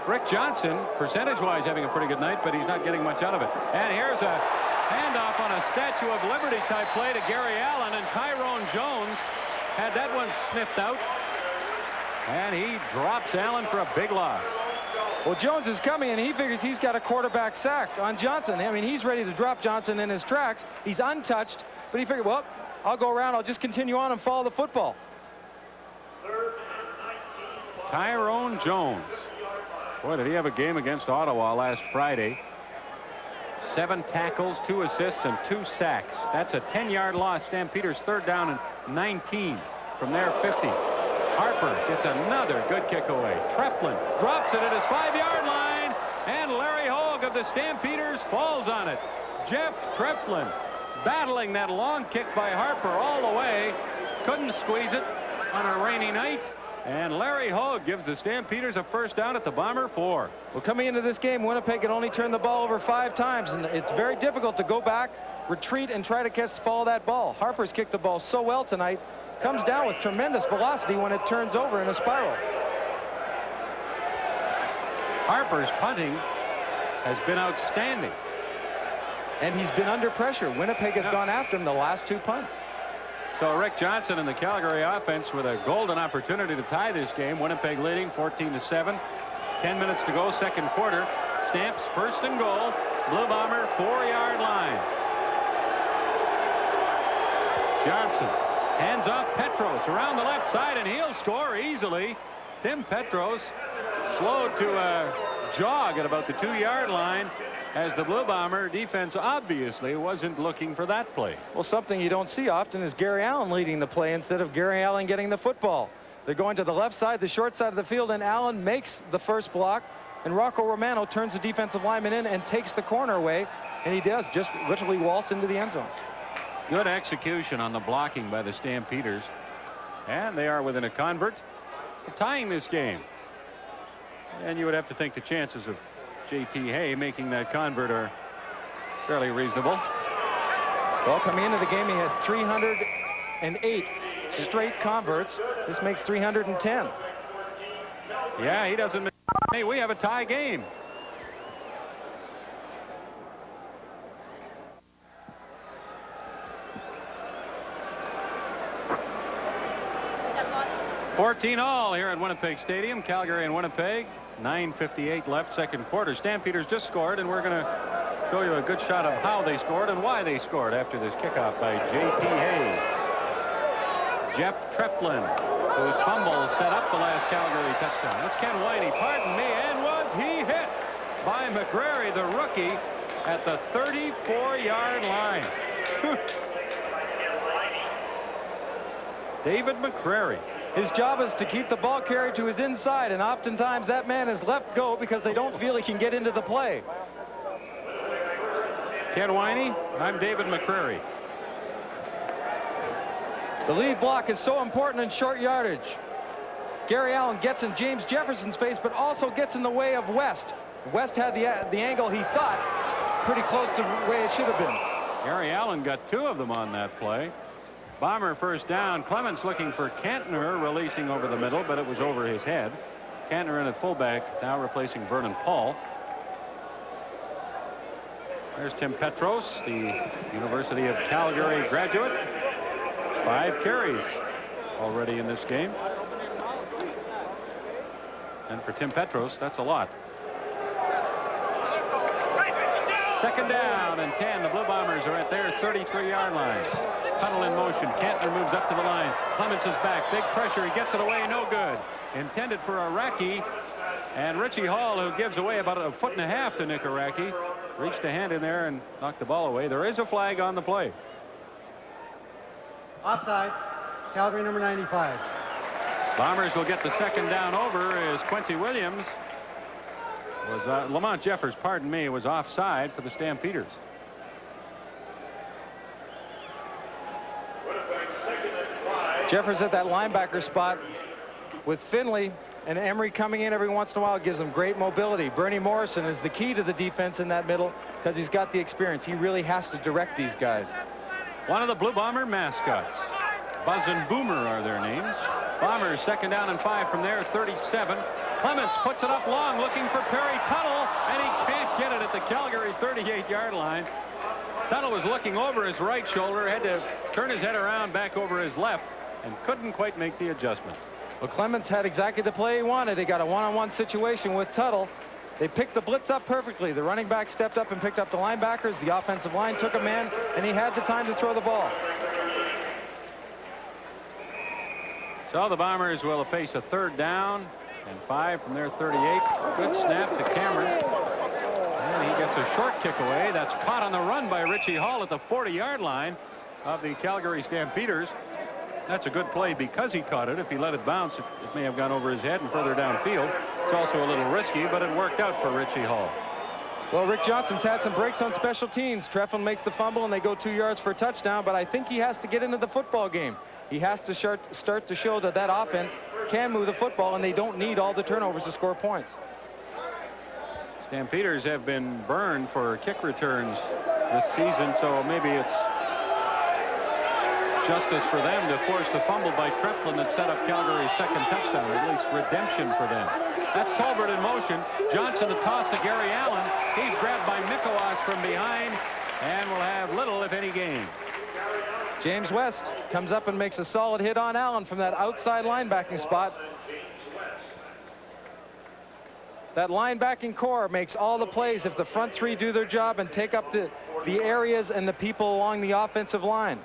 Rick Johnson, percentage-wise, having a pretty good night, but he's not getting much out of it. And here's a handoff on a Statue of Liberty type play to Gary Allen, and Tyrone Jones had that one sniffed out, and he drops Allen for a big loss. Well, Jones is coming, and he figures he's got a quarterback sacked on Johnson. I mean, he's ready to drop Johnson in his tracks. He's untouched, but he figured, well, I'll go around. I'll just continue on and follow the football. Tyrone Jones. Boy, did he have a game against Ottawa last Friday. 7 tackles, 2 assists, and 2 sacks. That's a 10-yard loss. Stampeders third down and 19. From there, 50. Harper gets another good kick away. Treflin drops it at his 5-yard line, and Larry Hogue of the Stampeders falls on it. Jeff Treflin battling that long kick by Harper all the way. Couldn't squeeze it on a rainy night. And Larry Hogue gives the Stampeders a first down at the Bomber 4. Well, coming into this game, Winnipeg had only turned the ball over 5 times, and it's very difficult to go back, retreat, and try to follow that ball. Harper's kicked the ball so well tonight, comes down with tremendous velocity when it turns over in a spiral. Harper's punting has been outstanding. And he's been under pressure. Winnipeg has gone after him the last 2 punts. So Rick Johnson and the Calgary offense with a golden opportunity to tie this game. Winnipeg leading 14-7. 10 minutes to go, second quarter. Stamps first and goal. Blue Bomber 4-yard line. Johnson hands off Petros around the left side, and he'll score easily. Tim Petros slowed to a jog at about the 2-yard line, as the Blue Bomber defense obviously wasn't looking for that play. Well, something you don't see often is Gary Allen leading the play instead of Gary Allen getting the football. They're going to the left side, the short side of the field, and Allen makes the first block, and Rocco Romano turns the defensive lineman in and takes the corner away, and he does just literally waltz into the end zone. Good execution on the blocking by the Stampeders, and they are within a convert of tying this game. And you would have to think the chances of J.T. Hay making that convert are fairly reasonable. Well, coming into the game, he had 308 straight converts. This makes 310. Yeah, he doesn't make. Hey, we have a tie game. $14-all here at Winnipeg Stadium. Calgary and Winnipeg. 9:58 left, second quarter. Stampeders just scored, and we're going to show you a good shot of how they scored and why they scored after this kickoff by J.T. Hay. Jeff Treflin, whose fumble set up the last Calgary touchdown. That's Ken Whitey, pardon me, and was he hit by McCrary, the rookie, at the 34-yard line. David McCrary. His job is to keep the ball carried to his inside, and oftentimes that man is left go because they don't feel he can get into the play. Ken Whitey, I'm David McCrary. The lead block is so important in short yardage. Gary Allen gets in James Jefferson's face, but also gets in the way of West. West had the angle he thought pretty close to the way it should have been. Gary Allen got 2 of them on that play. Bomber first down. Clements looking for Cantner, releasing over the middle, but it was over his head. Cantner in at fullback, now replacing Vernon Paul. There's Tim Petros, the University of Calgary graduate. 5 carries already in this game. And for Tim Petros, that's a lot. Second down and 10. The Blue Bombers are at their 33-yard line. Tunnel in motion. Cantner moves up to the line. Clements is back. Big pressure. He gets it away. No good. Intended for Iraqi. And Richie Hall, who gives away about 1.5 feet to Nick Iraqi. reached a hand in there and knocked the ball away. There is a flag on the play. Offside. Calgary number 95. Bombers will get the second down over as Quincy Williams was Lamont Jeffers, pardon me, was offside for the Stampeders. Jeffers at that linebacker spot with Finley and Emery coming in every once in a while gives them great mobility. Bernie Morrison is the key to the defense in that middle because he's got the experience. He really has to direct these guys. One of the Blue Bomber mascots. Buzz and Boomer are their names. Bombers second down and 5 from there, 37. Clements puts it up long looking for Perry Tuttle, and he can't get it at the Calgary 38-yard line. Tuttle was looking over his right shoulder, had to turn his head around back over his left, and couldn't quite make the adjustment. Well, Clements had exactly the play he wanted. He got a one-on-one situation with Tuttle. They picked the blitz up perfectly. The running back stepped up and picked up the linebackers. The offensive line took a man, and he had the time to throw the ball. So the Bombers will face a third down and 5 from their 38. Good snap to Cameron. And he gets a short kick away. That's caught on the run by Richie Hall at the 40-yard line of the Calgary Stampeders. That's a good play because he caught it. If he let it bounce, it may have gone over his head and further downfield. It's also a little risky, but it worked out for Richie Hall. Well, Rick Johnson's had some breaks on special teams. Treflin makes the fumble, and they go 2 yards for a touchdown, but I think he has to get into the football game. He has to start to show that that offense can move the football, and they don't need all the turnovers to score points. Stampeders have been burned for kick returns this season, so maybe it's justice for them to force the fumble by Treflin that set up Calgary's second touchdown, at least redemption for them. That's Tolbert in motion. Johnson the toss to Gary Allen. He's grabbed by Mikowas from behind and will have little, if any, gain. James West comes up and makes a solid hit on Allen from that outside linebacking spot. That linebacking core makes all the plays if the front three do their job and take up the areas and the people along the offensive line.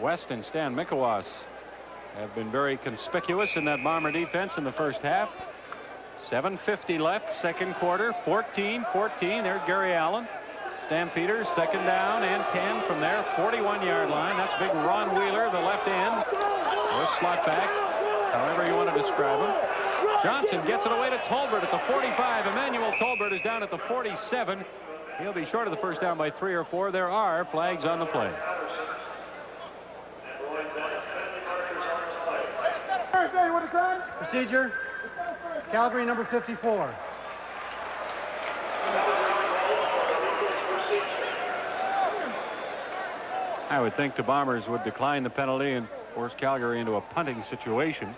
West and Stan Mikowas have been very conspicuous in that Bomber defense in the first half. 7:50 left, second quarter, 14-14. There's Gary Allen. Stampeders second down and 10 from their 41-yard line. That's big Ron Wheeler, the left end, or slot back, however you want to describe him. Johnson gets it away to Tolbert at the 45. Emmanuel Tolbert is down at the 47. He'll be short of the first down by 3 or 4. There are flags on the play. Procedure. Calgary number 54. I would think the Bombers would decline the penalty and force Calgary into a punting situation.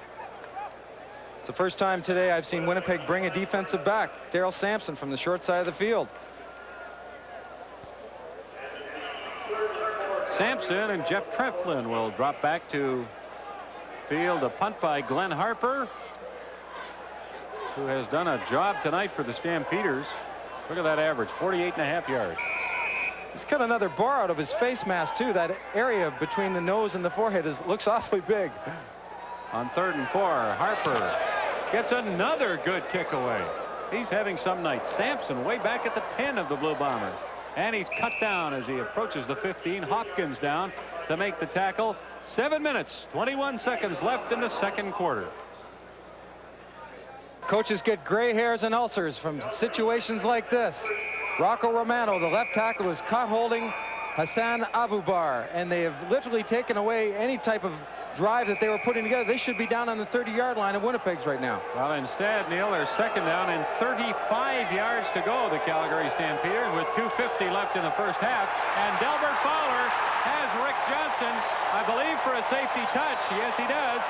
It's the first time today I've seen Winnipeg bring a defensive back. Daryl Sampson from the short side of the field. Sampson and Jeff Treflin will drop back to field. A punt by Glenn Harper, who has done a job tonight for the Stampeders. Look at that average, 48.5 yards. He's cut another bar out of his face mask, too. That area between the nose and the forehead looks awfully big. On 3rd and 4, Harper gets another good kick away. He's having some night. Sampson way back at the 10 of the Blue Bombers. And he's cut down as he approaches the 15. Hopkins down to make the tackle. 7 minutes, 21 seconds left in the second quarter. Coaches get gray hairs and ulcers from situations like this. Rocco Romano, the left tackle, was caught holding Hassan Abubar, and they have literally taken away any type of drive that they were putting together. They should be down on the 30-yard line of Winnipeg's right now. Well, instead, Neil, they're second down and 35 yards to go, the Calgary Stampeders, with 2:50 left in the first half. And Delbert Fowler has Rick Johnson, I believe, for a safety touch. Yes, he does.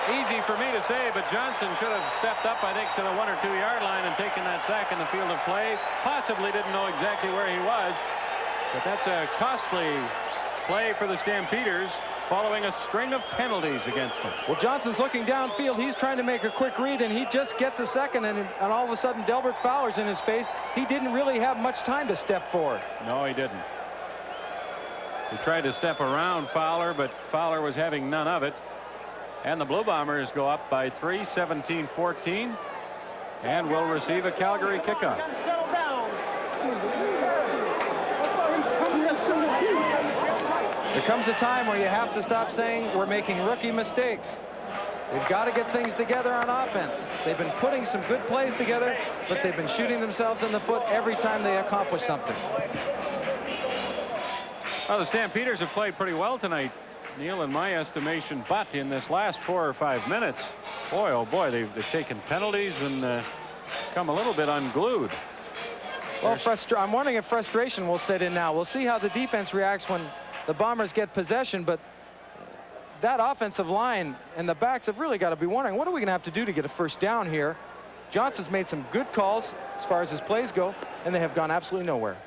Easy for me to say, but Johnson should have stepped up, I think, to the 1 or 2 yard line and taken that sack in the field of play. Possibly didn't know exactly where he was, but that's a costly play for the Stampeders following a string of penalties against them. Well, Johnson's looking downfield. He's trying to make a quick read, and he just gets a second, and all of a sudden Delbert Fowler's in his face. He didn't really have much time to step forward. No, he didn't. He tried to step around Fowler, but Fowler was having none of it. And the Blue Bombers go up by 3, 17-14. and will receive a Calgary kickoff. There comes a time where you have to stop saying we're making rookie mistakes. They've got to get things together on offense. They've been putting some good plays together, but they've been shooting themselves in the foot every time they accomplish something. Well, the Stampeders have played pretty well tonight, Neil, in my estimation, but in this last 4 or 5 minutes, boy, oh boy, they've taken penalties and come a little bit unglued. Well, I'm wondering if frustration will set in now. We'll see how the defense reacts when the Bombers get possession, but that offensive line and the backs have really got to be wondering, what are we going to have to do to get a first down here? Johnson's made some good calls as far as his plays go, and they have gone absolutely nowhere.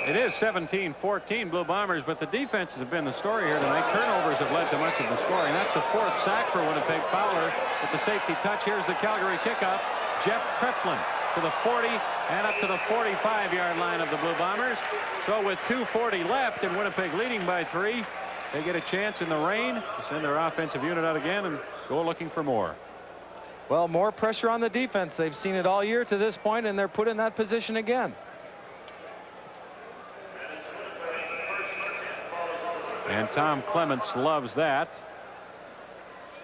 It is 17-14 Blue Bombers, but the defenses have been the story here tonight. Turnovers have led to much of the scoring. That's the 4th sack for Winnipeg. Fowler with the safety touch. Here's the Calgary kickoff. Jeff Kreplin to the 40 and up to the 45-yard line of the Blue Bombers. So with 2:40 left and Winnipeg leading by 3, they get a chance in the rain to send their offensive unit out again and go looking for more. Well, more pressure on the defense. They've seen it all year to this point, and they're put in that position again. And Tom Clements loves that,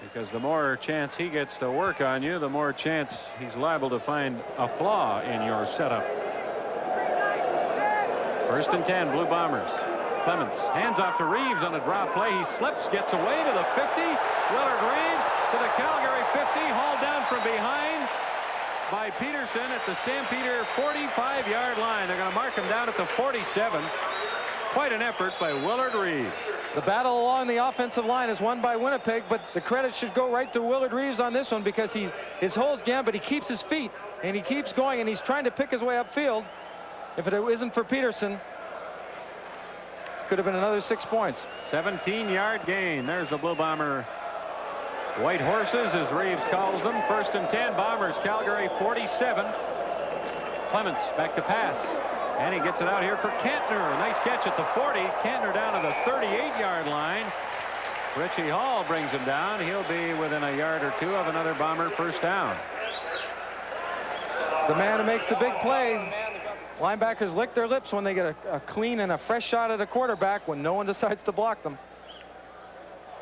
because the more chance he gets to work on you, the more chance he's liable to find a flaw in your setup. 1st and 10, Blue Bombers. Clements hands off to Reeves on a drop play. He slips, gets away to the 50. Willard Reeves to the Calgary 50, hauled down from behind by Peterson at the Stampeder 45-yard line. They're going to mark him down at the 47. Quite an effort by Willard Reeves. The battle along the offensive line is won by Winnipeg, but the credit should go right to Willard Reeves on this one, because his hole's jammed, but he keeps his feet and he keeps going, and he's trying to pick his way upfield. If it isn't for Peterson, could have been another 6 points. 17-yard gain. There's the Blue Bomber White Horses, as Reeves calls them. 1st and 10, Bombers, Calgary 47. Clements back to pass. And he gets it out here for Kantner. A nice catch at the 40. Kantner down to the 38-yard line. Richie Hall brings him down. He'll be within a yard or 2 of another Bomber first down. It's the man who makes the big play. Linebackers lick their lips when they get a clean and a fresh shot at a quarterback when no one decides to block them.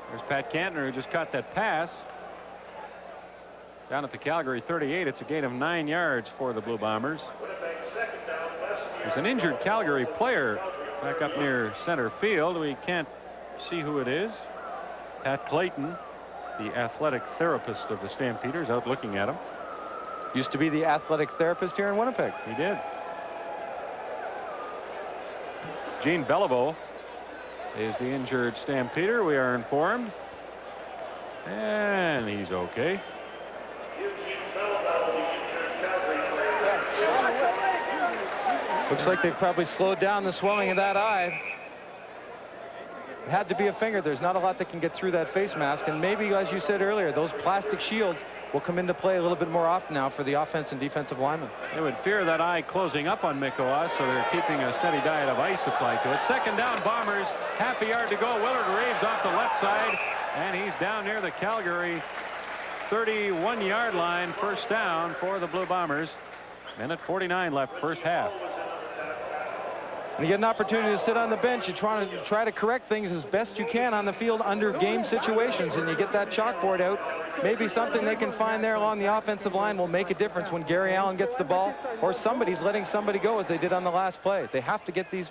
There's Pat Kantner, who just caught that pass. Down at the Calgary 38, it's a gain of 9 yards for the Blue Bombers. There's an injured Calgary player back up near center field. We can't see who it is. Pat Clayton, the athletic therapist of the Stampeders, out looking at him. Used to be the athletic therapist here in Winnipeg. He did. Gene Beliveau is the injured Stampeder, we are informed. And he's okay. Looks like they've probably slowed down the swelling of that eye. It had to be a finger. There's not a lot that can get through that face mask, and maybe, as you said earlier, those plastic shields will come into play a little bit more often now for the offense and defensive linemen. They would fear that eye closing up on Mikolas, so they're keeping a steady diet of ice applied to it. 2nd down, Bombers. Half a yard to go. Willard Reeves off the left side, and he's down near the Calgary 31-yard line. First down for the Blue Bombers. Minute 49 left, first half. And you get an opportunity to sit on the bench. You try to correct things as best you can on the field under game situations, and you get that chalkboard out. Maybe something they can find there along the offensive line will make a difference when Gary Allen gets the ball, or somebody's letting somebody go, as they did on the last play. They have to get these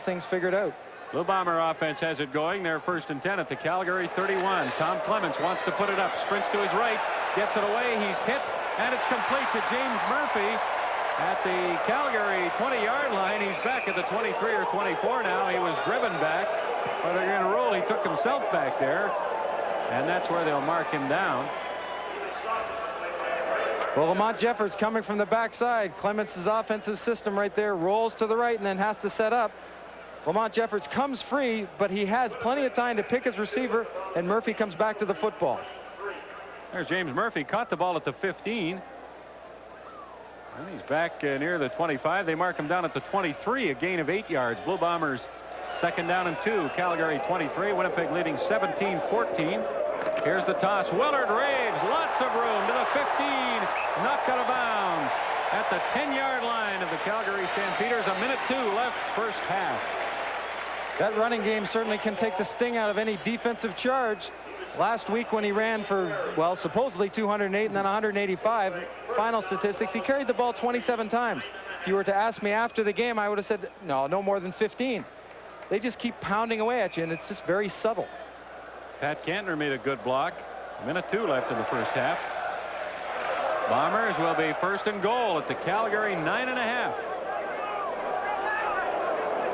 things figured out. Blue Bomber offense has it going. They're 1st and 10 at the Calgary 31. Tom Clements wants to put it up, sprints to his right, gets it away, he's hit, and it's complete to James Murphy at the Calgary 20-yard line. He's back at the 23 or 24 now. He was driven back, but they're going to rule he took himself back there, and that's where they'll mark him down. Well, Lamont Jeffords coming from the backside. Clements' offensive system right there rolls to the right and then has to set up. Lamont Jeffords comes free, but he has plenty of time to pick his receiver, and Murphy comes back to the football. There's James Murphy, caught the ball at the 15. And he's back near the 25. They mark him down at the 23, a gain of 8 yards. Blue Bombers 2nd down and 2. Calgary 23. Winnipeg leading 17-14. Here's the toss. Willard Reeves, lots lots of room to the 15. Knocked out of bounds at the 10-yard line of the Calgary Stampeders. 1:02 left first half. That running game certainly can take the sting out of any defensive charge. Last week when he ran for, well, supposedly 208 and then 185, final statistics, he carried the ball 27 times. If you were to ask me after the game, I would have said, no more than 15. They just keep pounding away at you, and it's just very subtle. Pat Cantner made a good block. 1:02 left in the first half. Bombers will be first and goal at the Calgary 9.5.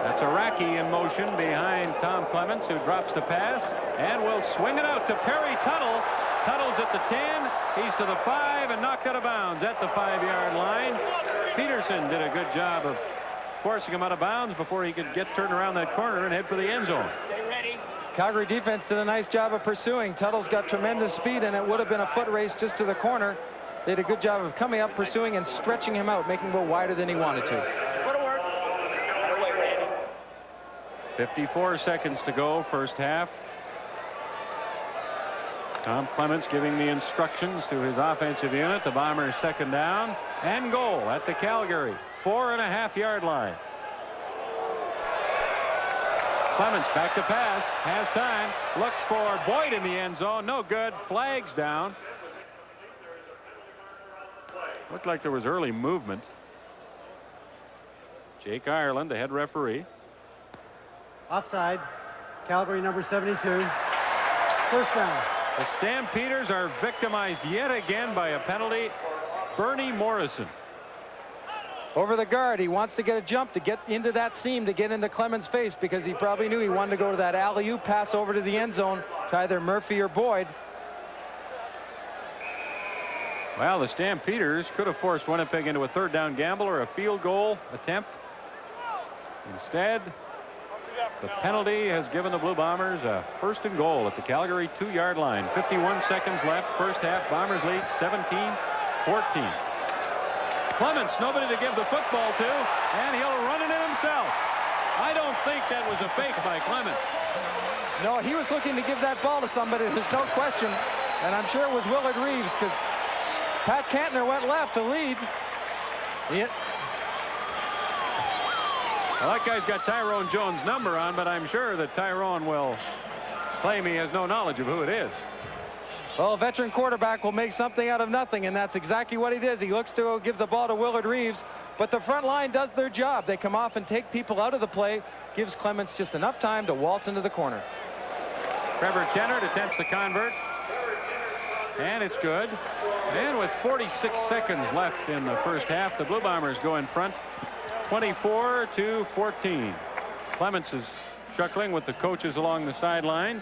That's Iraqi in motion behind Tom Clements, who drops the pass and will swing it out to Perry Tuttle. Tuttle's at the 10. He's to the 5 and knocked out of bounds at the 5-yard line. Peterson did a good job of forcing him out of bounds before he could turn around that corner and head for the end zone. Calgary defense did a nice job of pursuing. Tuttle's got tremendous speed, and it would have been a foot race just to the corner. They did a good job of coming up, pursuing, and stretching him out, making him go wider than he wanted to. 54 seconds to go, first half. Tom Clements giving the instructions to his offensive unit. The Bombers second down and goal at the Calgary 4.5-yard line. Clements back to pass, has time, looks for Boyd in the end zone. No good. Flags down. Looked like there was early movement. Jake Ireland, the head referee. Offside. Calgary number 72. First down. The Stampeders are victimized yet again by a penalty. Bernie Morrison. Over the guard. He wants to get a jump to get into that seam, to get into Clemens' face, because he probably knew he wanted to go to that alley-oop pass over to the end zone to either Murphy or Boyd. Well, the Stampeders could have forced Winnipeg into a third down gamble or a field goal attempt. Instead, the penalty has given the Blue Bombers a first and goal at the Calgary 2-yard line. 51 seconds left, first half. Bombers lead 17-14. Clements, nobody to give the football to, and he'll run it in himself. I don't think that was a fake by Clements. No, he was looking to give that ball to somebody, there's no question. And I'm sure it was Willard Reeves, because Pat Cantner went left to lead. Well, that guy's got Tyrone Jones' number on, but I'm sure that Tyrone will claim he has no knowledge of who it is. Well, a veteran quarterback will make something out of nothing, and that's exactly what he does. He looks to give the ball to Willard Reeves, but the front line does their job. They come off and take people out of the play, gives Clements just enough time to waltz into the corner. Trevor Kennard attempts the convert, and it's good. And with 46 seconds left in the first half, the Blue Bombers go in front 24-14. Clements is chuckling with the coaches along the sidelines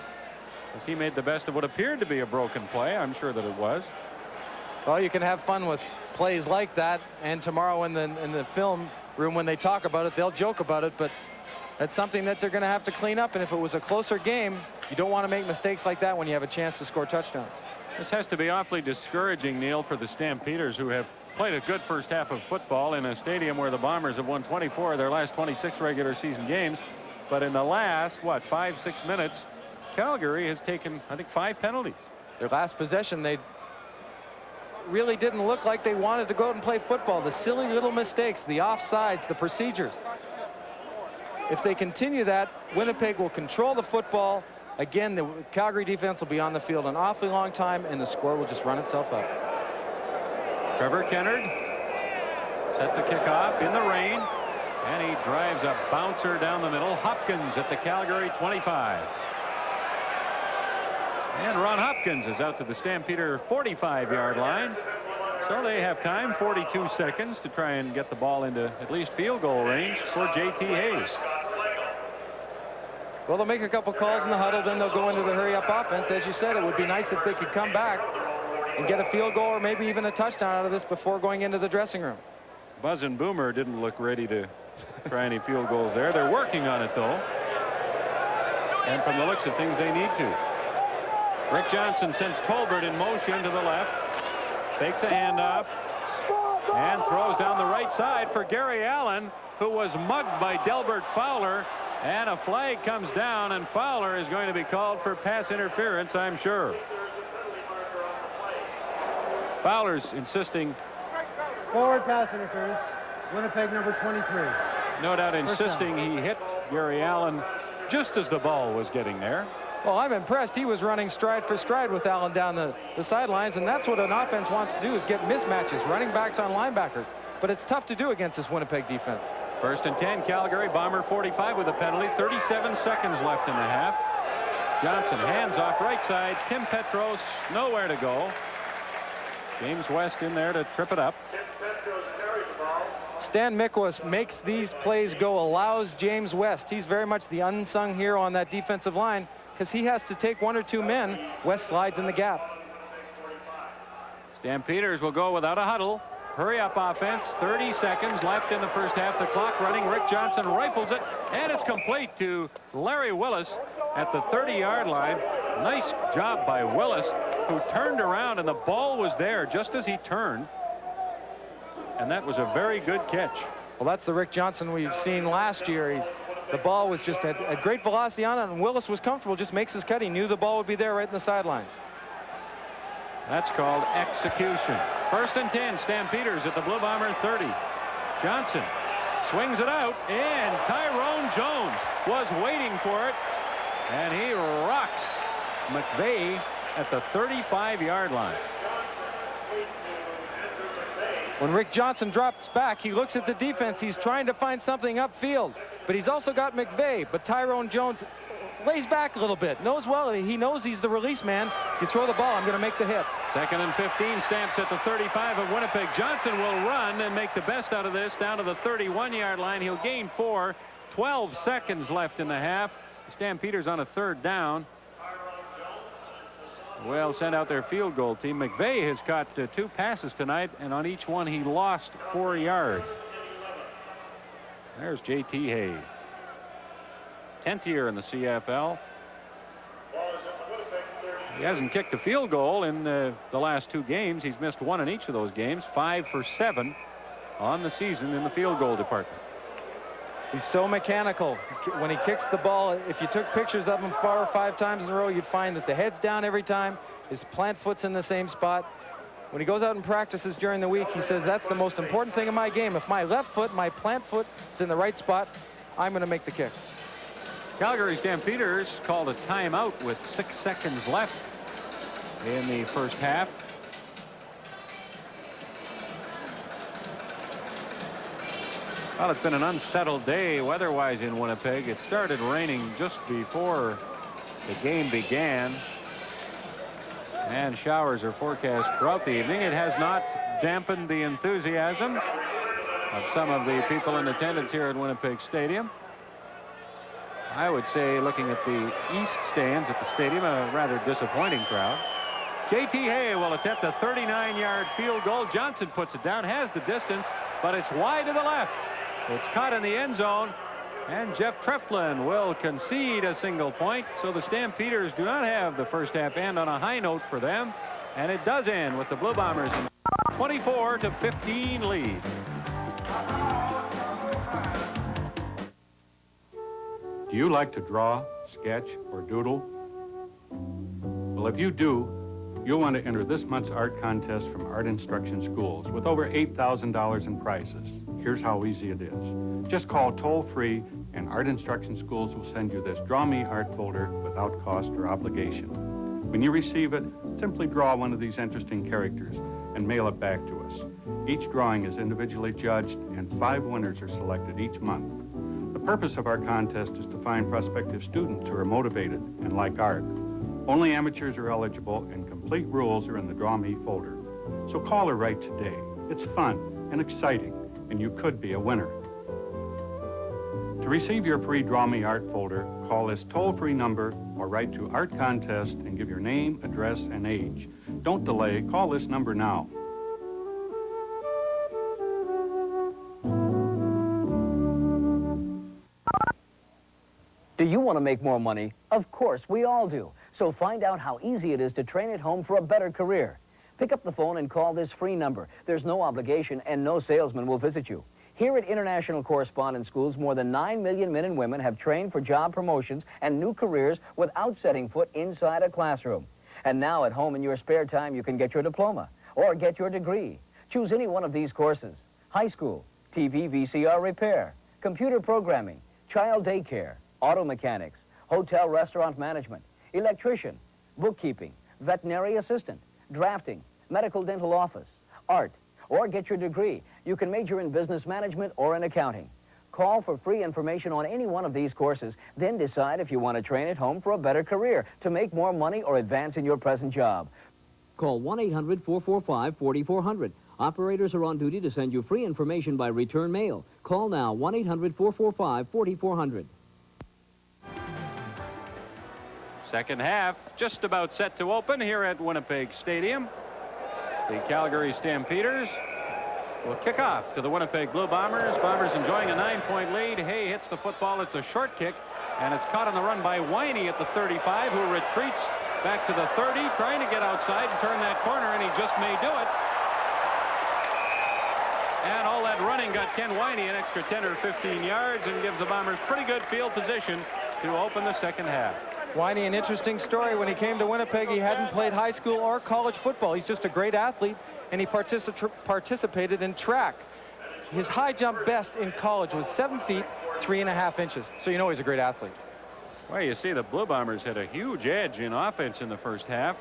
as he made the best of what appeared to be a broken play. I'm sure that it was. Well, you can have fun with plays like that, and tomorrow in the film room when they talk about it, they'll joke about it, but that's something that they're going to have to clean up. And if it was a closer game, you don't want to make mistakes like that when you have a chance to score touchdowns. This has to be awfully discouraging, Neil, for the Stampeders, who have played a good first half of football in a stadium where the Bombers have won 24 of their last 26 regular season games. But in the last, 5-6 minutes, Calgary has taken, I think, 5 penalties. Their last possession, they really didn't look like they wanted to go out and play football. The silly little mistakes, the offsides, the procedures. If they continue that, Winnipeg will control the football. Again, the Calgary defense will be on the field an awfully long time, and the score will just run itself up. Trevor Kennard set to kick off in the rain, and he drives a bouncer down the middle. Hopkins at the Calgary 25. And Ron Hopkins is out to the Stampeder 45-yard line. So they have time, 42 seconds, to try and get the ball into at least field goal range for J.T. Hayes. Well, they'll make a couple calls in the huddle, then they'll go into the hurry-up offense. As you said, it would be nice if they could come back and get a field goal or maybe even a touchdown out of this before going into the dressing room. Buzz and Boomer didn't look ready to try any field goals there. They're working on it, though. And from the looks of things, they need to. Rick Johnson sends Tolbert in motion to the left. Fakes a handoff. And throws down the right side for Gary Allen, who was mugged by Delbert Fowler. And a flag comes down, and Fowler is going to be called for pass interference, I'm sure. Fowler's insisting. Forward pass interference. Winnipeg number 23. No doubt insisting he hit Gary Allen just as the ball was getting there. Well, I'm impressed. He was running stride for stride with Allen down the sidelines, and that's what an offense wants to do, is get mismatches, running backs on linebackers. But it's tough to do against this Winnipeg defense. 1st and 10, Calgary. Bomber 45 with a penalty. 37 seconds left in the half. Johnson hands off right side. Tim Petros nowhere to go. James West in there to trip it up. Stan Mikwas makes these plays go, allows James West. He's very much the unsung hero on that defensive line because he has to take 1 or 2 men. West slides in the gap. Stampeders will go without a huddle. Hurry up offense. 30 seconds left in the first half. The clock running. Rick Johnson rifles it, and it's complete to Larry Willis at the 30-yard line. Nice job by Willis, who turned around, and the ball was there just as he turned. And that was a very good catch. Well, that's the Rick Johnson we've seen last year. The ball was just had a great velocity on it, and Willis was comfortable, just makes his cut. He knew the ball would be there right in the sidelines. That's called execution. 1st and 10, Stampeders at the Blue Bomber 30. Johnson swings it out, and Tyrone Jones was waiting for it, and he rocks McVeigh at the 35-yard line. When Rick Johnson drops back, he looks at the defense. He's trying to find something upfield, but he's also got McVeigh. But Tyrone Jones lays back a little bit. He knows he's the release man. You throw the ball, I'm going to make the hit. 2nd and 15, Stamps at the 35 of Winnipeg. Johnson will run and make the best out of this down to the 31-yard line. He'll gain 4. 12 seconds left in the half. The Stampeders on a 3rd down. Well, send out their field goal team. McVeigh has caught 2 passes tonight, and on each one he lost 4 yards. There's J.T. Hay. 10th year in the CFL. He hasn't kicked a field goal in the last 2 games. He's missed 1 in each of those games. 5 for 7 on the season in the field goal department. He's so mechanical. When he kicks the ball, if you took pictures of him 4 or 5 times in a row, you'd find that the head's down every time. His plant foot's in the same spot. When he goes out and practices during the week, he says, that's the most important thing in my game. If my left foot, my plant foot is in the right spot, I'm going to make the kick. Calgary Stampeders called a timeout with 6 seconds left in the first half. Well, it's been an unsettled day weather-wise in Winnipeg. It started raining just before the game began, and showers are forecast throughout the evening. It has not dampened the enthusiasm of some of the people in attendance here at Winnipeg Stadium. I would say, looking at the east stands at the stadium, a rather disappointing crowd. J.T. Hay will attempt a 39-yard field goal. Johnson puts it down, has the distance, but it's wide to the left. It's caught in the end zone, and Jeff Treflin will concede a single point. So the Stampeders do not have the first half end on a high note for them, and it does end with the Blue Bombers in 24-15 lead. Do you like to draw, sketch, or doodle? Well, if you do, you'll want to enter this month's art contest from Art Instruction Schools with over $8,000 in prizes. Here's how easy it is. Just call toll-free, and Art Instruction Schools will send you this Draw Me Art folder without cost or obligation. When you receive it, simply draw one of these interesting characters and mail it back to us. Each drawing is individually judged, and 5 winners are selected each month. The purpose of our contest is to find prospective students who are motivated and like art. Only amateurs are eligible, and complete rules are in the Draw Me folder. So call or write today. It's fun and exciting, and you could be a winner. To receive your free Draw Me Art folder, call this toll-free number or write to Art Contest and give your name, address, and age. Don't delay. Call this number now. Do you want to make more money? Of course, we all do. So find out how easy it is to train at home for a better career. Pick up the phone and call this free number. There's no obligation, and no salesman will visit you. Here at International Correspondence Schools, more than 9 million men and women have trained for job promotions and new careers without setting foot inside a classroom. And now at home in your spare time, you can get your diploma or get your degree. Choose any one of these courses: high school, TV VCR repair, computer programming, child daycare, auto mechanics, hotel restaurant management, electrician, bookkeeping, veterinary assistant, drafting, medical dental office, art, or get your degree. You can major in business management or in accounting. Call for free information on any one of these courses, then decide if you want to train at home for a better career, to make more money, or advance in your present job. Call 1-800-445-4400. Operators are on duty to send you free information by return mail. Call now, 1-800-445-4400. Second half just about set to open here at Winnipeg Stadium. The Calgary Stampeders will kick off to the Winnipeg Blue Bombers. Bombers enjoying a 9-point lead. Hay hits the football. It's a short kick, and it's caught on the run by Winey at the 35, who retreats back to the 30, trying to get outside and turn that corner, and he just may do it. And all that running got Ken Winey an extra 10 or 15 yards and gives the Bombers pretty good field position to open the second half. Winey, an interesting story. When he came to Winnipeg, he hadn't played high school or college football. He's just a great athlete, and he participated in track. His high jump best in college was 7 feet, 3.5 inches. So you know he's a great athlete. Well, you see the Blue Bombers had a huge edge in offense in the first half.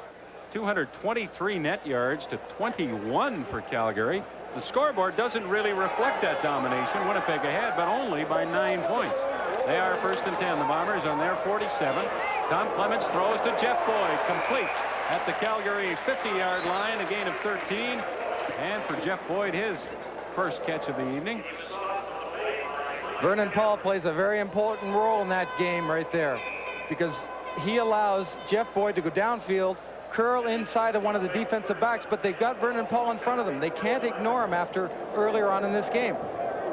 223 net yards to 21 for Calgary. The scoreboard doesn't really reflect that domination. Winnipeg ahead, but only by 9 points. They are first and 10. The Bombers on their 47. Tom Clements throws to Jeff Boyd, complete at the Calgary 50-yard line, a gain of 13. And for Jeff Boyd, his first catch of the evening. Vernon Paul plays a very important role in that game right there, because he allows Jeff Boyd to go downfield, curl inside of one of the defensive backs, but they've got Vernon Paul in front of them. They can't ignore him after earlier on in this game.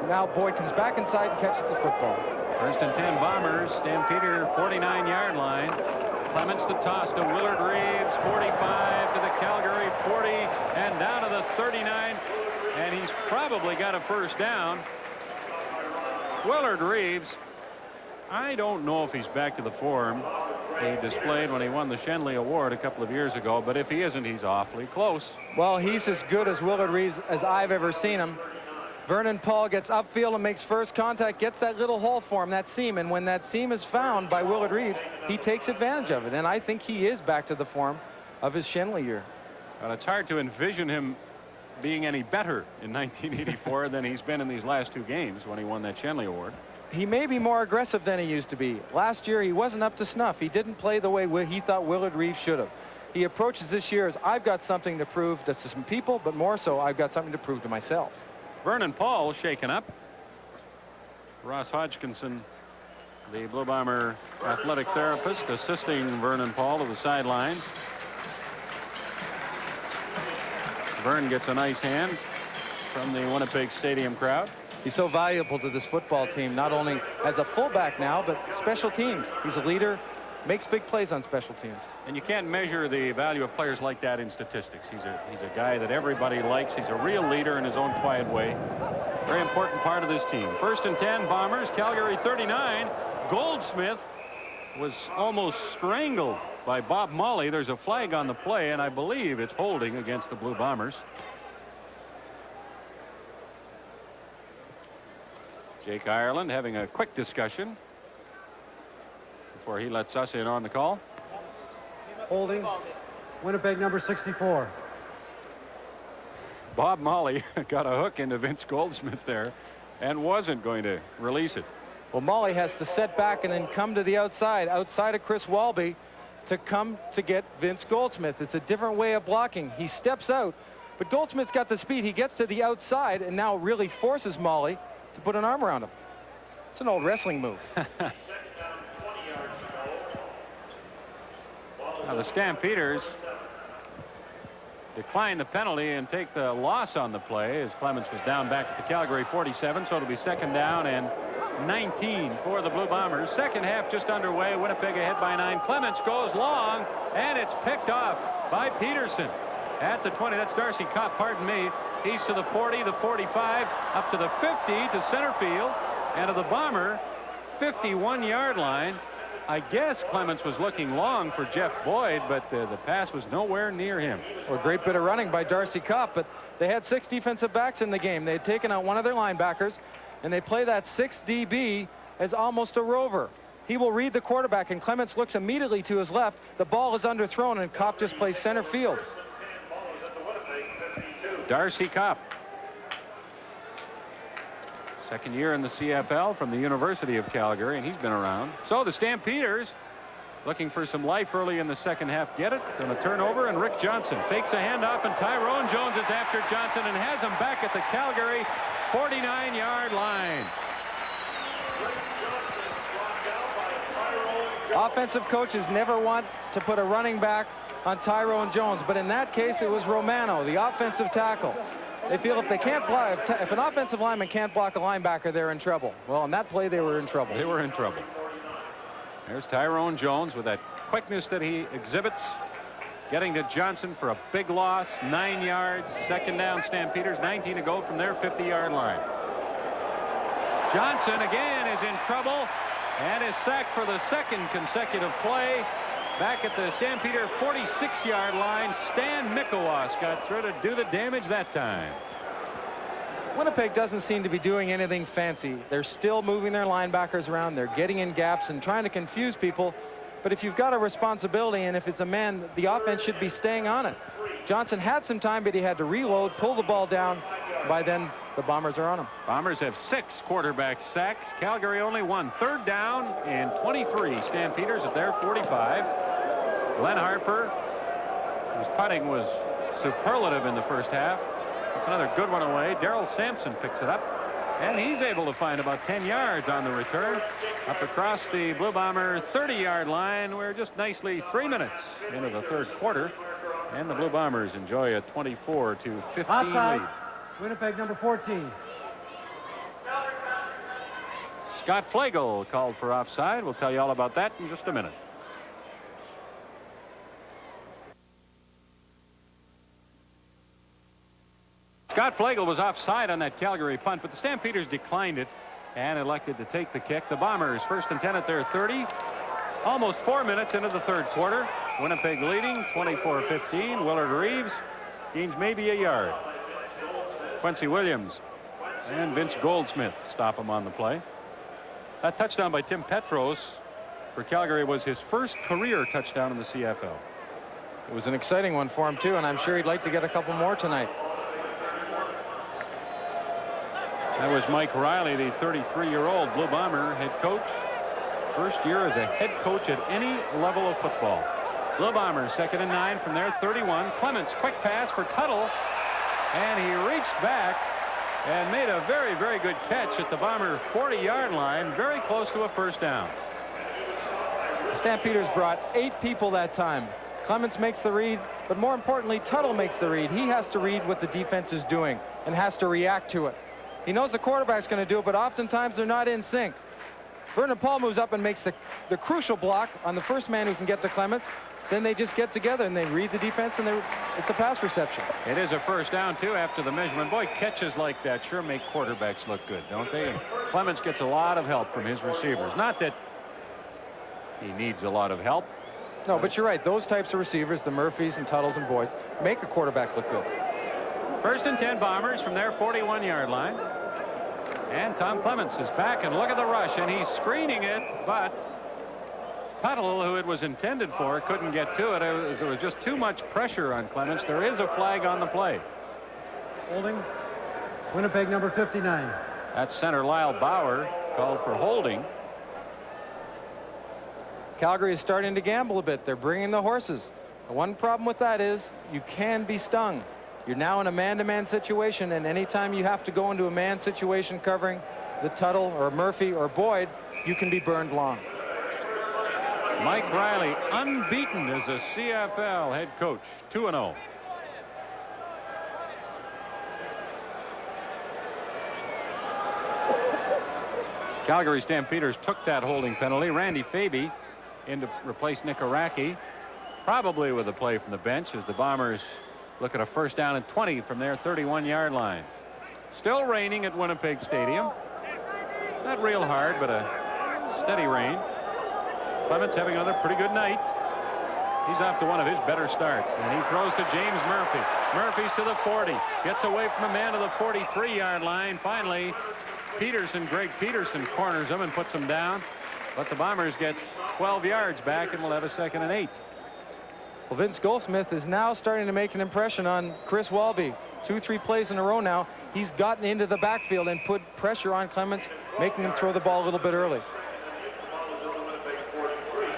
Now Boyd comes back inside and catches the football. First and 10 Bombers, Stampeder 49-yard line. Clements the toss to Willard Reeves, 45 to the Calgary 40, and down to the 39, and he's probably got a first down. Willard Reeves, I don't know if he's back to the form he displayed when he won the Shenley Award a couple of years ago, but if he isn't, he's awfully close. Well, he's as good as Willard Reeves as I've ever seen him. Vernon Paul gets upfield and makes first contact, gets that little hole for him, that seam, and when that seam is found by Willard Reeves, he takes advantage of it, and I think he is back to the form of his Shenley year. Well, it's hard to envision him being any better in 1984 than he's been in these last 2 games when he won that Shenley Award. He may be more aggressive than he used to be. Last year, he wasn't up to snuff. He didn't play the way he thought Willard Reeves should have. He approaches this year as, I've got something to prove to some people, but more so, I've got something to prove to myself. Vernon Paul shaken up. Ross Hodgkinson, the Blue Bomber athletic therapist, assisting Vernon Paul to the sidelines. Vern gets a nice hand from the Winnipeg Stadium crowd. He's so valuable to this football team, not only as a fullback now, but special teams. He's a leader, makes big plays on special teams. And you can't measure the value of players like that in statistics. He's a guy that everybody likes. He's a real leader in his own quiet way. Very important part of this team. First and 10 Bombers, Calgary 39. Goldsmith was almost strangled by Bob Molly. There's a flag on the play, and I believe it's holding against the Blue Bombers. Jake Ireland having a quick discussion before he lets us in on the call. Holding. Winnipeg number 64. Bob Molly got a hook into Vince Goldsmith there and wasn't going to release it. Well, Molly has to set back and then come to the outside of Chris Walby to come to get Vince Goldsmith. It's a different way of blocking. He steps out, but Goldsmith's got the speed. He gets to the outside and now really forces Molly to put an arm around him. It's an old wrestling move. Now the Stampeders decline the penalty and take the loss on the play as Clements was down back at the Calgary 47, so it'll be second down and 19 for the Blue Bombers. Second half just underway. Winnipeg ahead by 9. Clements goes long, and it's picked off by Peterson at the 20. That's Darcy Kopp, pardon me. He's to the 40, the 45, up to the 50 to center field, and to the Bomber 51-yard line. I guess Clements was looking long for Jeff Boyd, but the pass was nowhere near him. Well, a great bit of running by Darcy Kopp, but they had 6 defensive backs in the game. They had taken out one of their linebackers, and they play that 6th DB as almost a rover. He will read the quarterback, and Clements looks immediately to his left. The ball is underthrown, and Kopp just plays center field. Darcy Kopp. Second year in the CFL from the University of Calgary, and he's been around. So the Stampeders looking for some life early in the second half. Get it? Going to turn over, and Rick Johnson fakes a handoff, and Tyrone Jones is after Johnson and has him back at the Calgary 49-yard line. Offensive coaches never want to put a running back on Tyrone Jones, but in that case it was Romano, the offensive tackle. They feel if they can't block, if an offensive lineman can't block a linebacker, they're in trouble. Well, on that play, they were in trouble. They were in trouble. There's Tyrone Jones with that quickness that he exhibits, getting to Johnson for a big loss, 9 yards, second down Stampeders, 19 to go from their 50-yard line. Johnson again is in trouble and is sacked for the second consecutive play. Back at the Stampeder 46-yard line, Stan Mikowas got through to do the damage that time. Winnipeg doesn't seem to be doing anything fancy. They're still moving their linebackers around. They're getting in gaps and trying to confuse people. But if you've got a responsibility, and if it's a man, the offense should be staying on it. Johnson had some time, but he had to reload, pull the ball down. By then, the Bombers are on him. Bombers have 6 quarterback sacks. Calgary only 1. Third down and 23. Stampeders at their 45. Glenn Harper, whose putting was superlative in the first half. It's another good one away. Darrell Sampson picks it up, and he's able to find about 10 yards on the return up across the Blue Bomber 30-yard line. We're just nicely 3 minutes into the third quarter, and the Blue Bombers enjoy a 24-15 Outside. lead. Winnipeg number 14. Scott Flagel called for offside. We'll tell you all about that in just a minute. Scott Flagel was offside on that Calgary punt, but the Stampeders declined it and elected to take the kick. The Bombers 1st and 10 at their 30. Almost 4 minutes into the third quarter. Winnipeg leading 24-15. Willard Reeves gains maybe a yard. Quincy Williams and Vince Goldsmith stop him on the play. That touchdown by Tim Petros for Calgary was his first career touchdown in the CFL. It was an exciting one for him, too, and I'm sure he'd like to get a couple more tonight. That was Mike Riley, the 33-year-old Blue Bomber head coach. First year as a head coach at any level of football. Blue Bombers 2nd and 9 from their 31. Clements, quick pass for Tuttle, and he reached back and made a very, very good catch at the Bomber 40-yard line, very close to a first down. The Stampeders brought 8 people that time. Clements makes the read, but more importantly, Tuttle makes the read. He has to read what the defense is doing and has to react to it. He knows the quarterback's going to do it, but oftentimes they're not in sync. Vernon Paul moves up and makes the crucial block on the first man who can get to Clements. Then they just get together and they read the defense, and it's a pass reception. It is a first down, too, after the measurement. Boy, catches like that sure make quarterbacks look good, don't they? And Clements gets a lot of help from his receivers. Not that he needs a lot of help. No, but you're right. Those types of receivers, the Murphys and Tuttles and Boyds, make a quarterback look good. 1st and 10 Bombers from their 41-yard line. And Tom Clements is back, and look at the rush, and he's screening it, but Tuttle, who it was intended for, couldn't get to it. There was just too much pressure on Clements. There is a flag on the play. Holding. Winnipeg number 59. That's center Lyle Bauer, called for holding. Calgary is starting to gamble a bit. They're bringing the horses. The one problem with that is you can be stung. You're now in a man-to-man situation, and anytime you have to go into a man situation covering the Tuttle or Murphy or Boyd, you can be burned long. Mike Riley, unbeaten as a CFL head coach, 2-0. Calgary Stampeders took that holding penalty. Randy Faby in to replace Nick Araki, probably with a play from the bench as the Bombers look at a first down and 20 from their 31-yard line. Still raining at Winnipeg Stadium. Not real hard, but a steady rain. Clements having another pretty good night. He's off to one of his better starts, and he throws to James Murphy. Murphy's to the 40, gets away from a man to the 43-yard line. Finally, Greg Peterson corners him and puts him down, but the Bombers get 12 yards back and will have a 2nd and 8. Well, Vince Goldsmith is now starting to make an impression on Chris Walby. 2-3 plays in a row now. He's gotten into the backfield and put pressure on Clements, making him throw the ball a little bit early.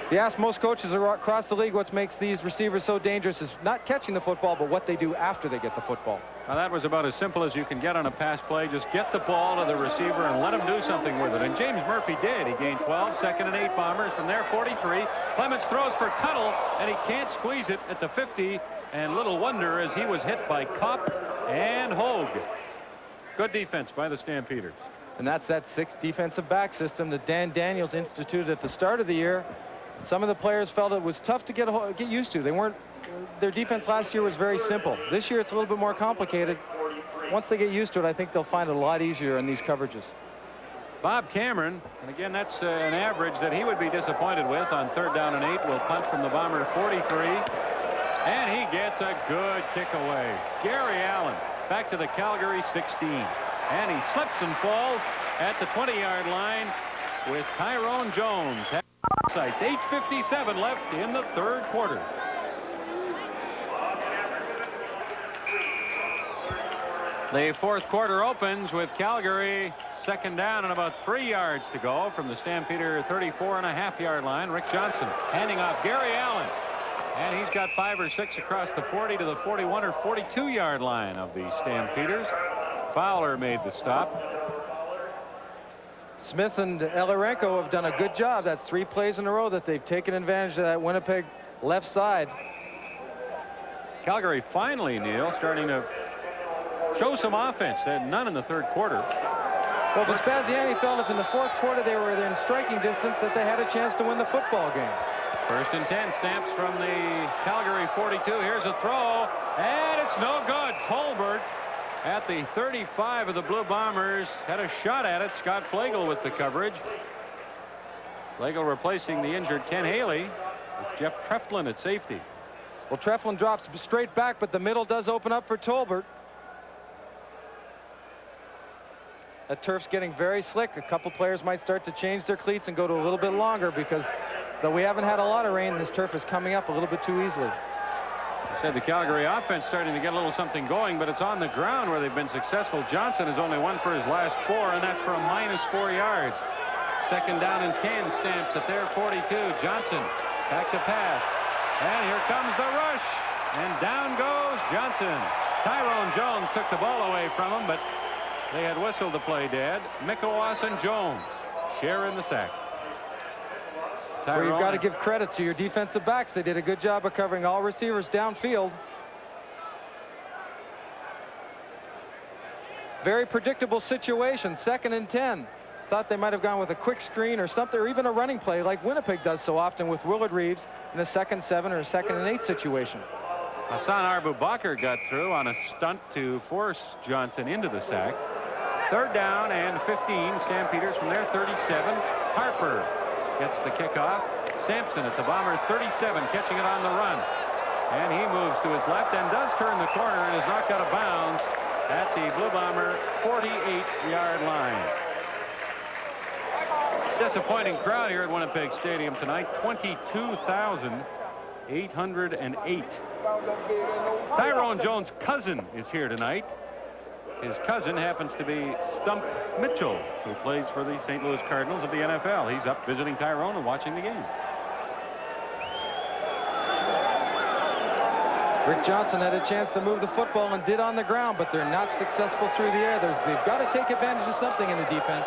If you ask most coaches across the league what makes these receivers so dangerous is not catching the football, but what they do after they get the football. Now, that was about as simple as you can get on a pass play. Just get the ball to the receiver and let him do something with it. And James Murphy did. He gained 12, 2nd and 8 Bombers. From there, 43. Clements throws for Tuttle, and he can't squeeze it at the 50. And little wonder as he was hit by Kopp and Hogue. Good defense by the Stampeders. And that's that 6 defensive back system that Dan Daniels instituted at the start of the year. Some of the players felt it was tough to get used to. Their defense last year was very simple. This year it's a little bit more complicated. Once they get used to it, I think they'll find it a lot easier in these coverages. Bob Cameron, and again, that's an average that he would be disappointed with on 3rd down and 8. Will punt from the Bomber 43, and he gets a good kick away. Gary Allen back to the Calgary 16, and he slips and falls at the 20-yard line with Tyrone Jones. 8:57 left in the 3rd quarter. The 4th quarter opens with Calgary 2nd down and about 3 yards to go from the Stampeder 34.5-yard line. Rick Johnson handing off Gary Allen, and he's got 5 or 6 across the 40 to the 41 or 42-yard line of the Stampeders. Fowler made the stop. Smith and Elarenko have done a good job. That's 3 plays in a row that they've taken advantage of that Winnipeg left side. Calgary finally, Neil, starting to show some offense. They had none in the 3rd quarter. Well, Vespasiani felt if in the 4th quarter they were in striking distance that they had a chance to win the football game. 1st and 10, Stamps from the Calgary 42. Here's a throw, and it's no good. Tolbert at the 35 of the Blue Bombers had a shot at it. Scott Flagel with the coverage. Flagel replacing the injured Ken Haley with Jeff Treflin at safety. Well, Treflin drops straight back, but the middle does open up for Tolbert. That turf's getting very slick. A couple players might start to change their cleats and go to a little bit longer because though we haven't had a lot of rain, this turf is coming up a little bit too easily. I said the Calgary offense starting to get a little something going, but it's on the ground where they've been successful. Johnson has only 1 for his last 4, and that's for a -4 yards. 2nd down and 10. Stamps at their 42. Johnson back to pass, and here comes the rush, and down goes Johnson. Tyrone Jones took the ball away from him, but they had whistled the play dead. Mikowas and Jones share in the sack. Where you've got to give credit to your defensive backs. They did a good job of covering all receivers downfield. Very predictable situation. 2nd and 10. Thought they might have gone with a quick screen or something, or even a running play like Winnipeg does so often with Willard Reeves in a 2nd 7 or a 2nd and 8 situation. Hassan Abu-Bakr got through on a stunt to force Johnson into the sack. 3rd down and 15. Stampeders from their 37. Harper gets the kickoff. Sampson at the Bomber 37, catching it on the run. And he moves to his left and does turn the corner and is knocked out of bounds at the Blue Bomber 48-yard line. Disappointing crowd here at Winnipeg Stadium tonight. 22,808. Tyrone Jones' cousin is here tonight. His cousin happens to be Stump Mitchell, who plays for the St. Louis Cardinals of the NFL. He's up visiting Tyrone and watching the game. Rick Johnson had a chance to move the football and did on the ground, but they're not successful through the air. They've got to take advantage of something in the defense.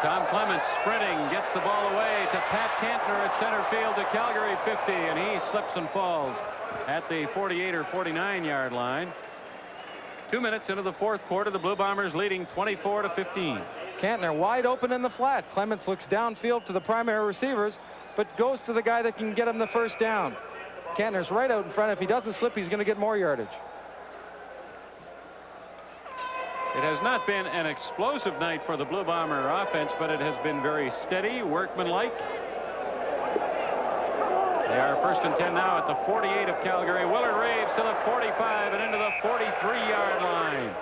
Tom Clements sprinting, gets the ball away to Pat Cantner at center field to Calgary 50, and he slips and falls at the 48 or 49-yard line. 2 minutes into the 4th quarter, the Blue Bombers leading 24-15. Cantner wide open in the flat. Clements looks downfield to the primary receivers, but goes to the guy that can get him the 1st down. Cantner's right out in front. If he doesn't slip, he's going to get more yardage. It has not been an explosive night for the Blue Bomber offense, but it has been very steady, workmanlike. They are 1st and 10 now at the 48 of Calgary. Willard Reeves to the 45 and into the 43-yard line.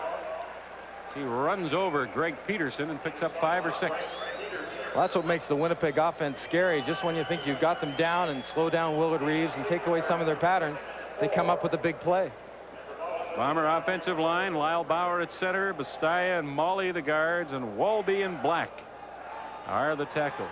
He runs over Greg Peterson and picks up 5 or 6. Well, that's what makes the Winnipeg offense scary. Just when you think you've got them down and slow down Willard Reeves and take away some of their patterns, they come up with a big play. Bomber offensive line, Lyle Bauer at center, Bastaya and Molly the guards, and Walby and Black are the tackles.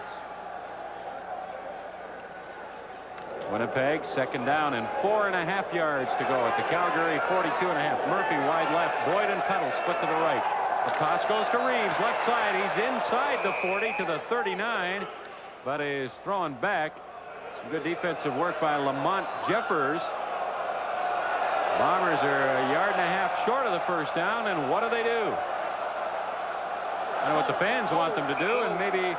Winnipeg 2nd down and 4.5 yards to go at the Calgary 42.5. Murphy wide left. Boyd and Tuttle split to the right. The toss goes to Reeves, left side. He's inside the 40 to the 39, but is thrown back. Some good defensive work by Lamont Jeffers. Bombers are 1.5 yards short of the 1st down, and what do? I know what the fans want them to do, and maybe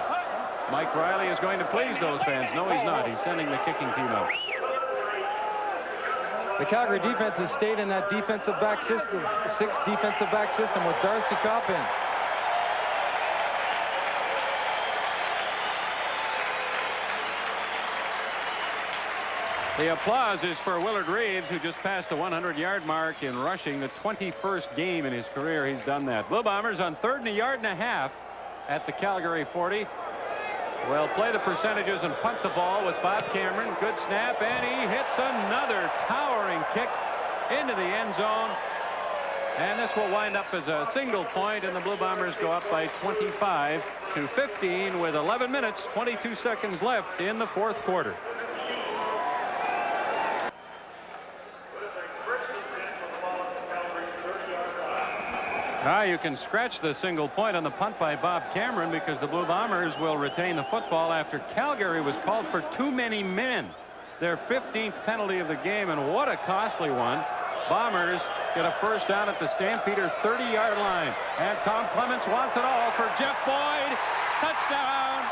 Mike Riley is going to please those fans. No, he's not. He's sending the kicking team out. The Calgary defense has stayed in that defensive back system, 6 defensive back system with Darcy Kopp in. The applause is for Willard Reeves, who just passed the 100-yard mark in rushing, the 21st game in his career he's done that. Blue Bombers on 3rd and 1.5 yards at the Calgary 40. Will play the percentages and punt the ball with Bob Cameron. Good snap, and he hits another towering kick into the end zone. And this will wind up as a single point, and the Blue Bombers go up by 25-15 with 11 minutes, 22 seconds left in the 4th quarter. You can scratch the single point on the punt by Bob Cameron because the Blue Bombers will retain the football after Calgary was called for too many men. Their 15th penalty of the game, and what a costly one. Bombers get a 1st down at the Stampeder 30-yard line. And Tom Clements wants it all for Jeff Boyd. Touchdown!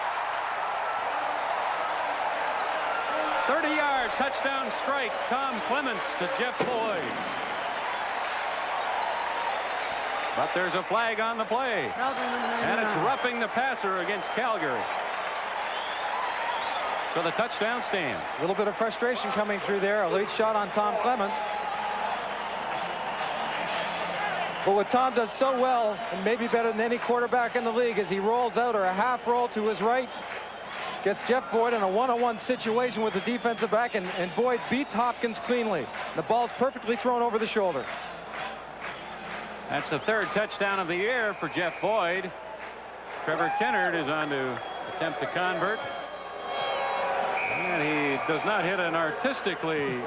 30-yard touchdown strike. Tom Clements to Jeff Boyd. But there's a flag on the play. And it's roughing the passer against Calgary. So the touchdown stands. A little bit of frustration coming through there. A late shot on Tom Clements. But what Tom does so well, and maybe better than any quarterback in the league, is he rolls out or a half roll to his right, gets Jeff Boyd in a one-on-one situation with the defensive back, and Boyd beats Hopkins cleanly. The ball's perfectly thrown over the shoulder. That's the 3rd touchdown of the year for Jeff Boyd. Trevor Kennard is on to attempt to convert. And he does not hit an artistically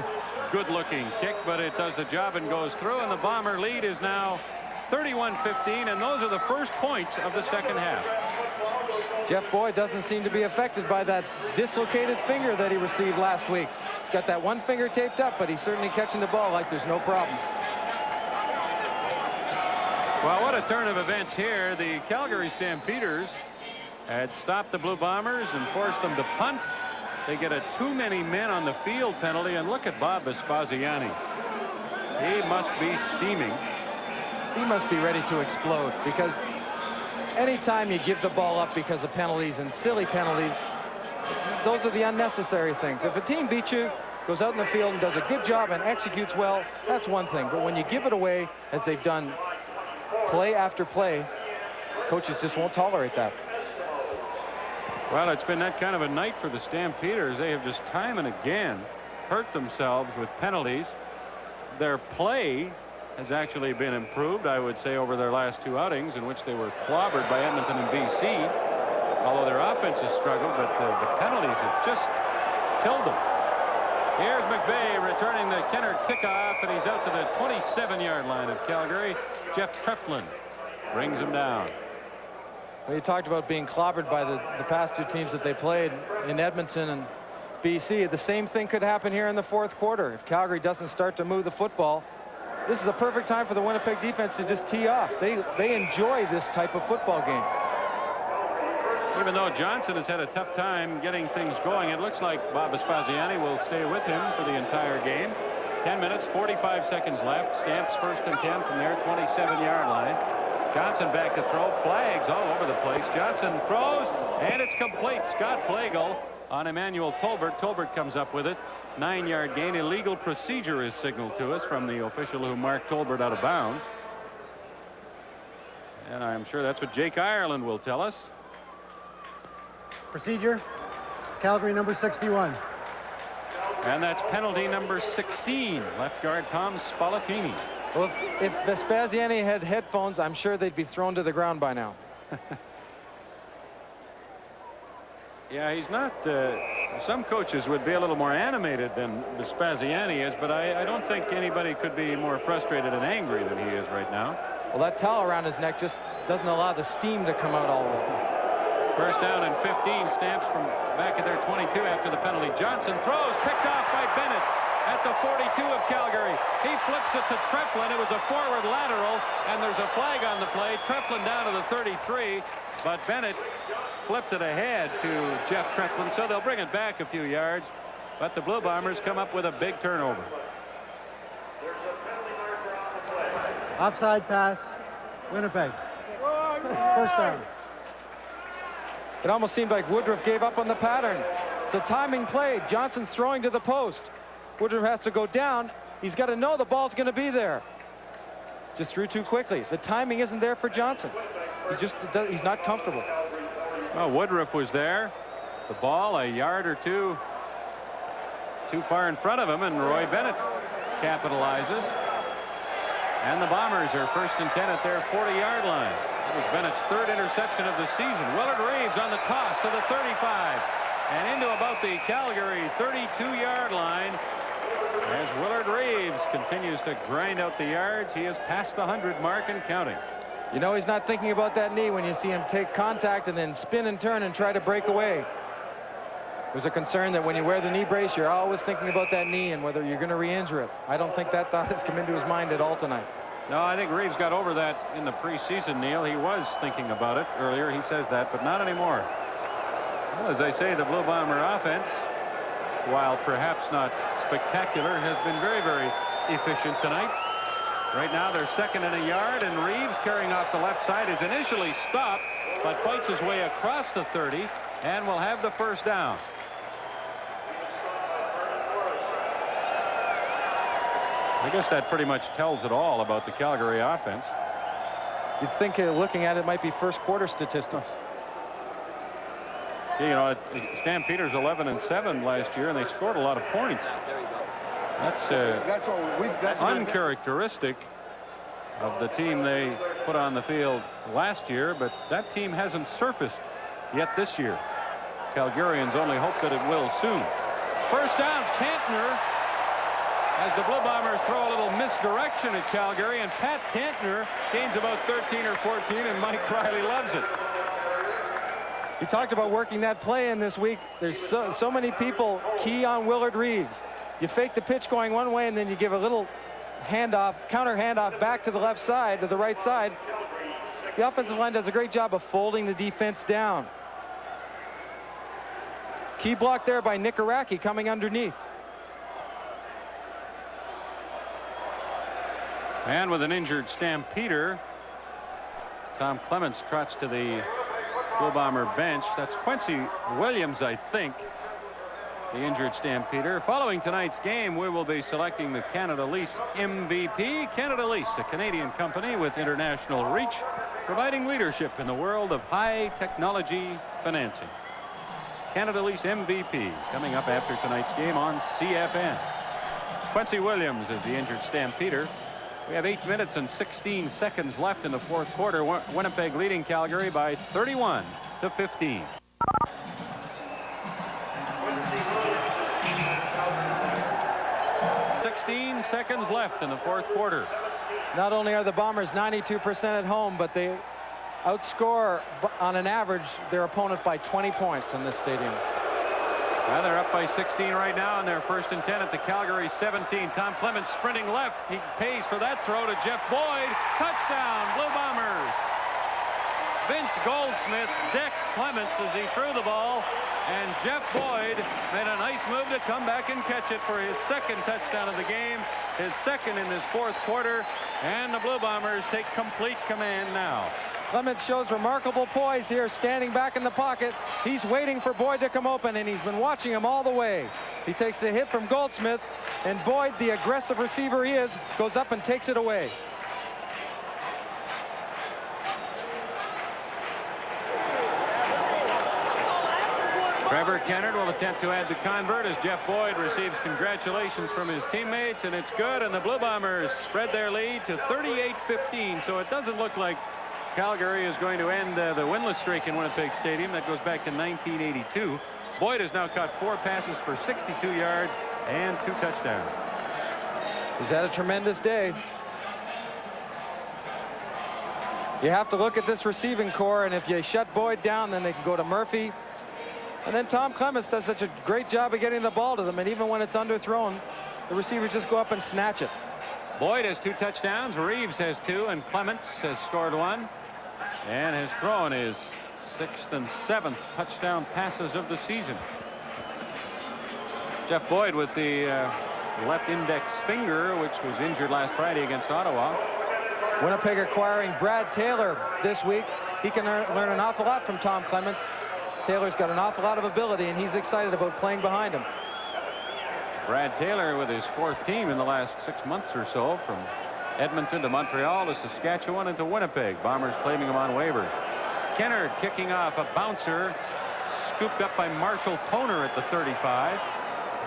good-looking kick, but it does the job and goes through, and the Bomber lead is now 31-15, and those are the first points of the 2nd half. Jeff Boyd doesn't seem to be affected by that dislocated finger that he received last week. He's got that one finger taped up, but he's certainly catching the ball like there's no problems. Well, what a turn of events here. The Calgary Stampeders had stopped the Blue Bombers and forced them to punt. They get a too many men on the field penalty, and look at Bob Vespasiani. He must be steaming. He must be ready to explode, because anytime you give the ball up because of penalties and silly penalties, those are the unnecessary things. If a team beats you, goes out in the field and does a good job and executes well, that's one thing. But when you give it away, as they've done play after play, coaches just won't tolerate that. Well, it's been that kind of a night for the Stampeders. They have just time and again hurt themselves with penalties. Their play has actually been improved, I would say, over their last 2 outings in which they were clobbered by Edmonton and BC. Although their offense has struggled, but the penalties have just killed them. Here's McVeigh returning the Kennard kickoff, and he's out to the 27-yard line of Calgary. Jeff Treflin brings him down. Well, you talked about being clobbered by the past 2 teams that they played in Edmonton and BC. The same thing could happen here in the 4th quarter. If Calgary doesn't start to move the football, this is a perfect time for the Winnipeg defense to just tee off. They enjoy this type of football game. Even though Johnson has had a tough time getting things going, it looks like Bob Vespasiani will stay with him for the entire game. 10 minutes, 45 seconds left. Stamps 1st and 10 from their 27-yard line. Johnson back to throw. Flags all over the place. Johnson throws, and it's complete. Scott Flagel on Emmanuel Tolbert. Tolbert comes up with it. 9-yard gain. Illegal procedure is signaled to us from the official who marked Tolbert out of bounds. And I'm sure that's what Jake Ireland will tell us. Procedure, Calgary number 61. And that's penalty number 16. Left guard Tom Spallettini. Well, if Vespasiani had headphones, I'm sure they'd be thrown to the ground by now. Yeah, he's not. Some coaches would be a little more animated than Vespasiani is, but I don't think anybody could be more frustrated and angry than he is right now. Well, that towel around his neck just doesn't allow the steam to come out all the way. First down and 15. Stamps from back at their 22 after the penalty. Johnson throws, picked off by Bennett at the 42 of Calgary. He flips it to Treflin. It was a forward lateral, and there's a flag on the play. Treflin down to the 33, but Bennett flipped it ahead to Jeff Treflin, so they'll bring it back a few yards. But the Blue Bombers come up with a big turnover. Offside pass, Winnipeg. First down. It almost seemed like Woodruff gave up on the pattern. It's a timing play. Johnson's throwing to the post. Woodruff has to go down. He's got to know the ball's going to be there. Just threw too quickly. The timing isn't there for Johnson. He's not comfortable. Well, Woodruff was there. The ball a yard or two too far in front of him, and Roy Bennett capitalizes. And the Bombers are first and 10 at their 40-yard line. It was Bennett's third interception of the season. Willard Reeves on the toss to the 35 and into about the Calgary 32-yard line. As Willard Reeves continues to grind out the yards, he is past the 100 mark and counting. You know he's not thinking about that knee when you see him take contact and then spin and turn and try to break away. There's a concern that when you wear the knee brace, you're always thinking about that knee and whether you're going to re-injure it. I don't think that thought has come into his mind at all tonight. No, I think Reeves got over that in the preseason, Neil. He was thinking about it earlier. He says that, but not anymore. Well, as I say, the Blue Bomber offense, while perhaps not spectacular, has been very, very efficient tonight. Right now they're second and a yard, and Reeves carrying off the left side is initially stopped, but fights his way across the 30 and will have the first down. I guess that pretty much tells it all about the Calgary offense. You'd think looking at it might be first quarter statistics. You know, Stampeders 11-7 last year, and they scored a lot of points. That's uncharacteristic of the team they put on the field last year, but that team hasn't surfaced yet this year. Calgarians only hope that it will soon. First down, Cantner, as the Blue Bombers throw a little misdirection at Calgary, and Pat Cantner gains about 13 or 14, and Mike Riley loves it. You talked about working that play in this week. There's so many people key on Willard Reeves. You fake the pitch going one way, and then you give a little handoff, counter handoff back to the left side, to the right side. The offensive line does a great job of folding the defense down. Key block there by Nikaraki coming underneath. And with an injured Stampeder, Tom Clements trots to the Blue Bomber bench. That's Quincy Williams, I think, the injured Stampeder. Following tonight's game, we will be selecting the Canada Lease MVP. Canada Lease, a Canadian company with international reach, providing leadership in the world of high technology financing. Canada Lease MVP coming up after tonight's game on CFN. Quincy Williams is the injured Stampeder. We have 8 minutes and 16 seconds left in the fourth quarter. Winnipeg leading Calgary by 31-15. 16 seconds left in the fourth quarter. Not only are the Bombers 92% at home, but they outscore on an average their opponent by 20 points in this stadium. Well, they're up by 16 right now, and they're first and 10 at the Calgary 17. Tom Clements sprinting left. He pays for that throw to Jeff Boyd. Touchdown, Blue Bombers. Vince Goldsmith decked Clements as he threw the ball, and Jeff Boyd made a nice move to come back and catch it for his second touchdown of the game, his second in this fourth quarter, and the Blue Bombers take complete command now. Clements shows remarkable poise here, standing back in the pocket. He's waiting for Boyd to come open, and he's been watching him all the way. He takes a hit from Goldsmith, and Boyd, the aggressive receiver he is, goes up and takes it away. Trevor Kennard will attempt to add the convert as Jeff Boyd receives congratulations from his teammates, and it's good, and the Blue Bombers spread their lead to 38-15. So it doesn't look like Calgary is going to end the winless streak in Winnipeg Stadium. That goes back to 1982. Boyd has now caught 4 passes for 62 yards and 2 touchdowns. He's had a tremendous day. You have to look at this receiving core, and if you shut Boyd down, then they can go to Murphy. And then Tom Clements does such a great job of getting the ball to them, and even when it's underthrown, the receivers just go up and snatch it. Boyd has 2 touchdowns, Reeves has 2, and Clements has scored 1, and has thrown his 6th and 7th touchdown passes of the season. Jeff Boyd with the left index finger, which was injured last Friday against Ottawa. Winnipeg acquiring Brad Taylor this week. He can learn an awful lot from Tom Clements. Taylor's got an awful lot of ability, and he's excited about playing behind him. Brad Taylor with his 4th team in the last 6 months or so, from Edmonton to Montreal to Saskatchewan and to Winnipeg. Bombers claiming him on waivers. Kennard kicking off a bouncer, scooped up by Marshall Toner at the 35,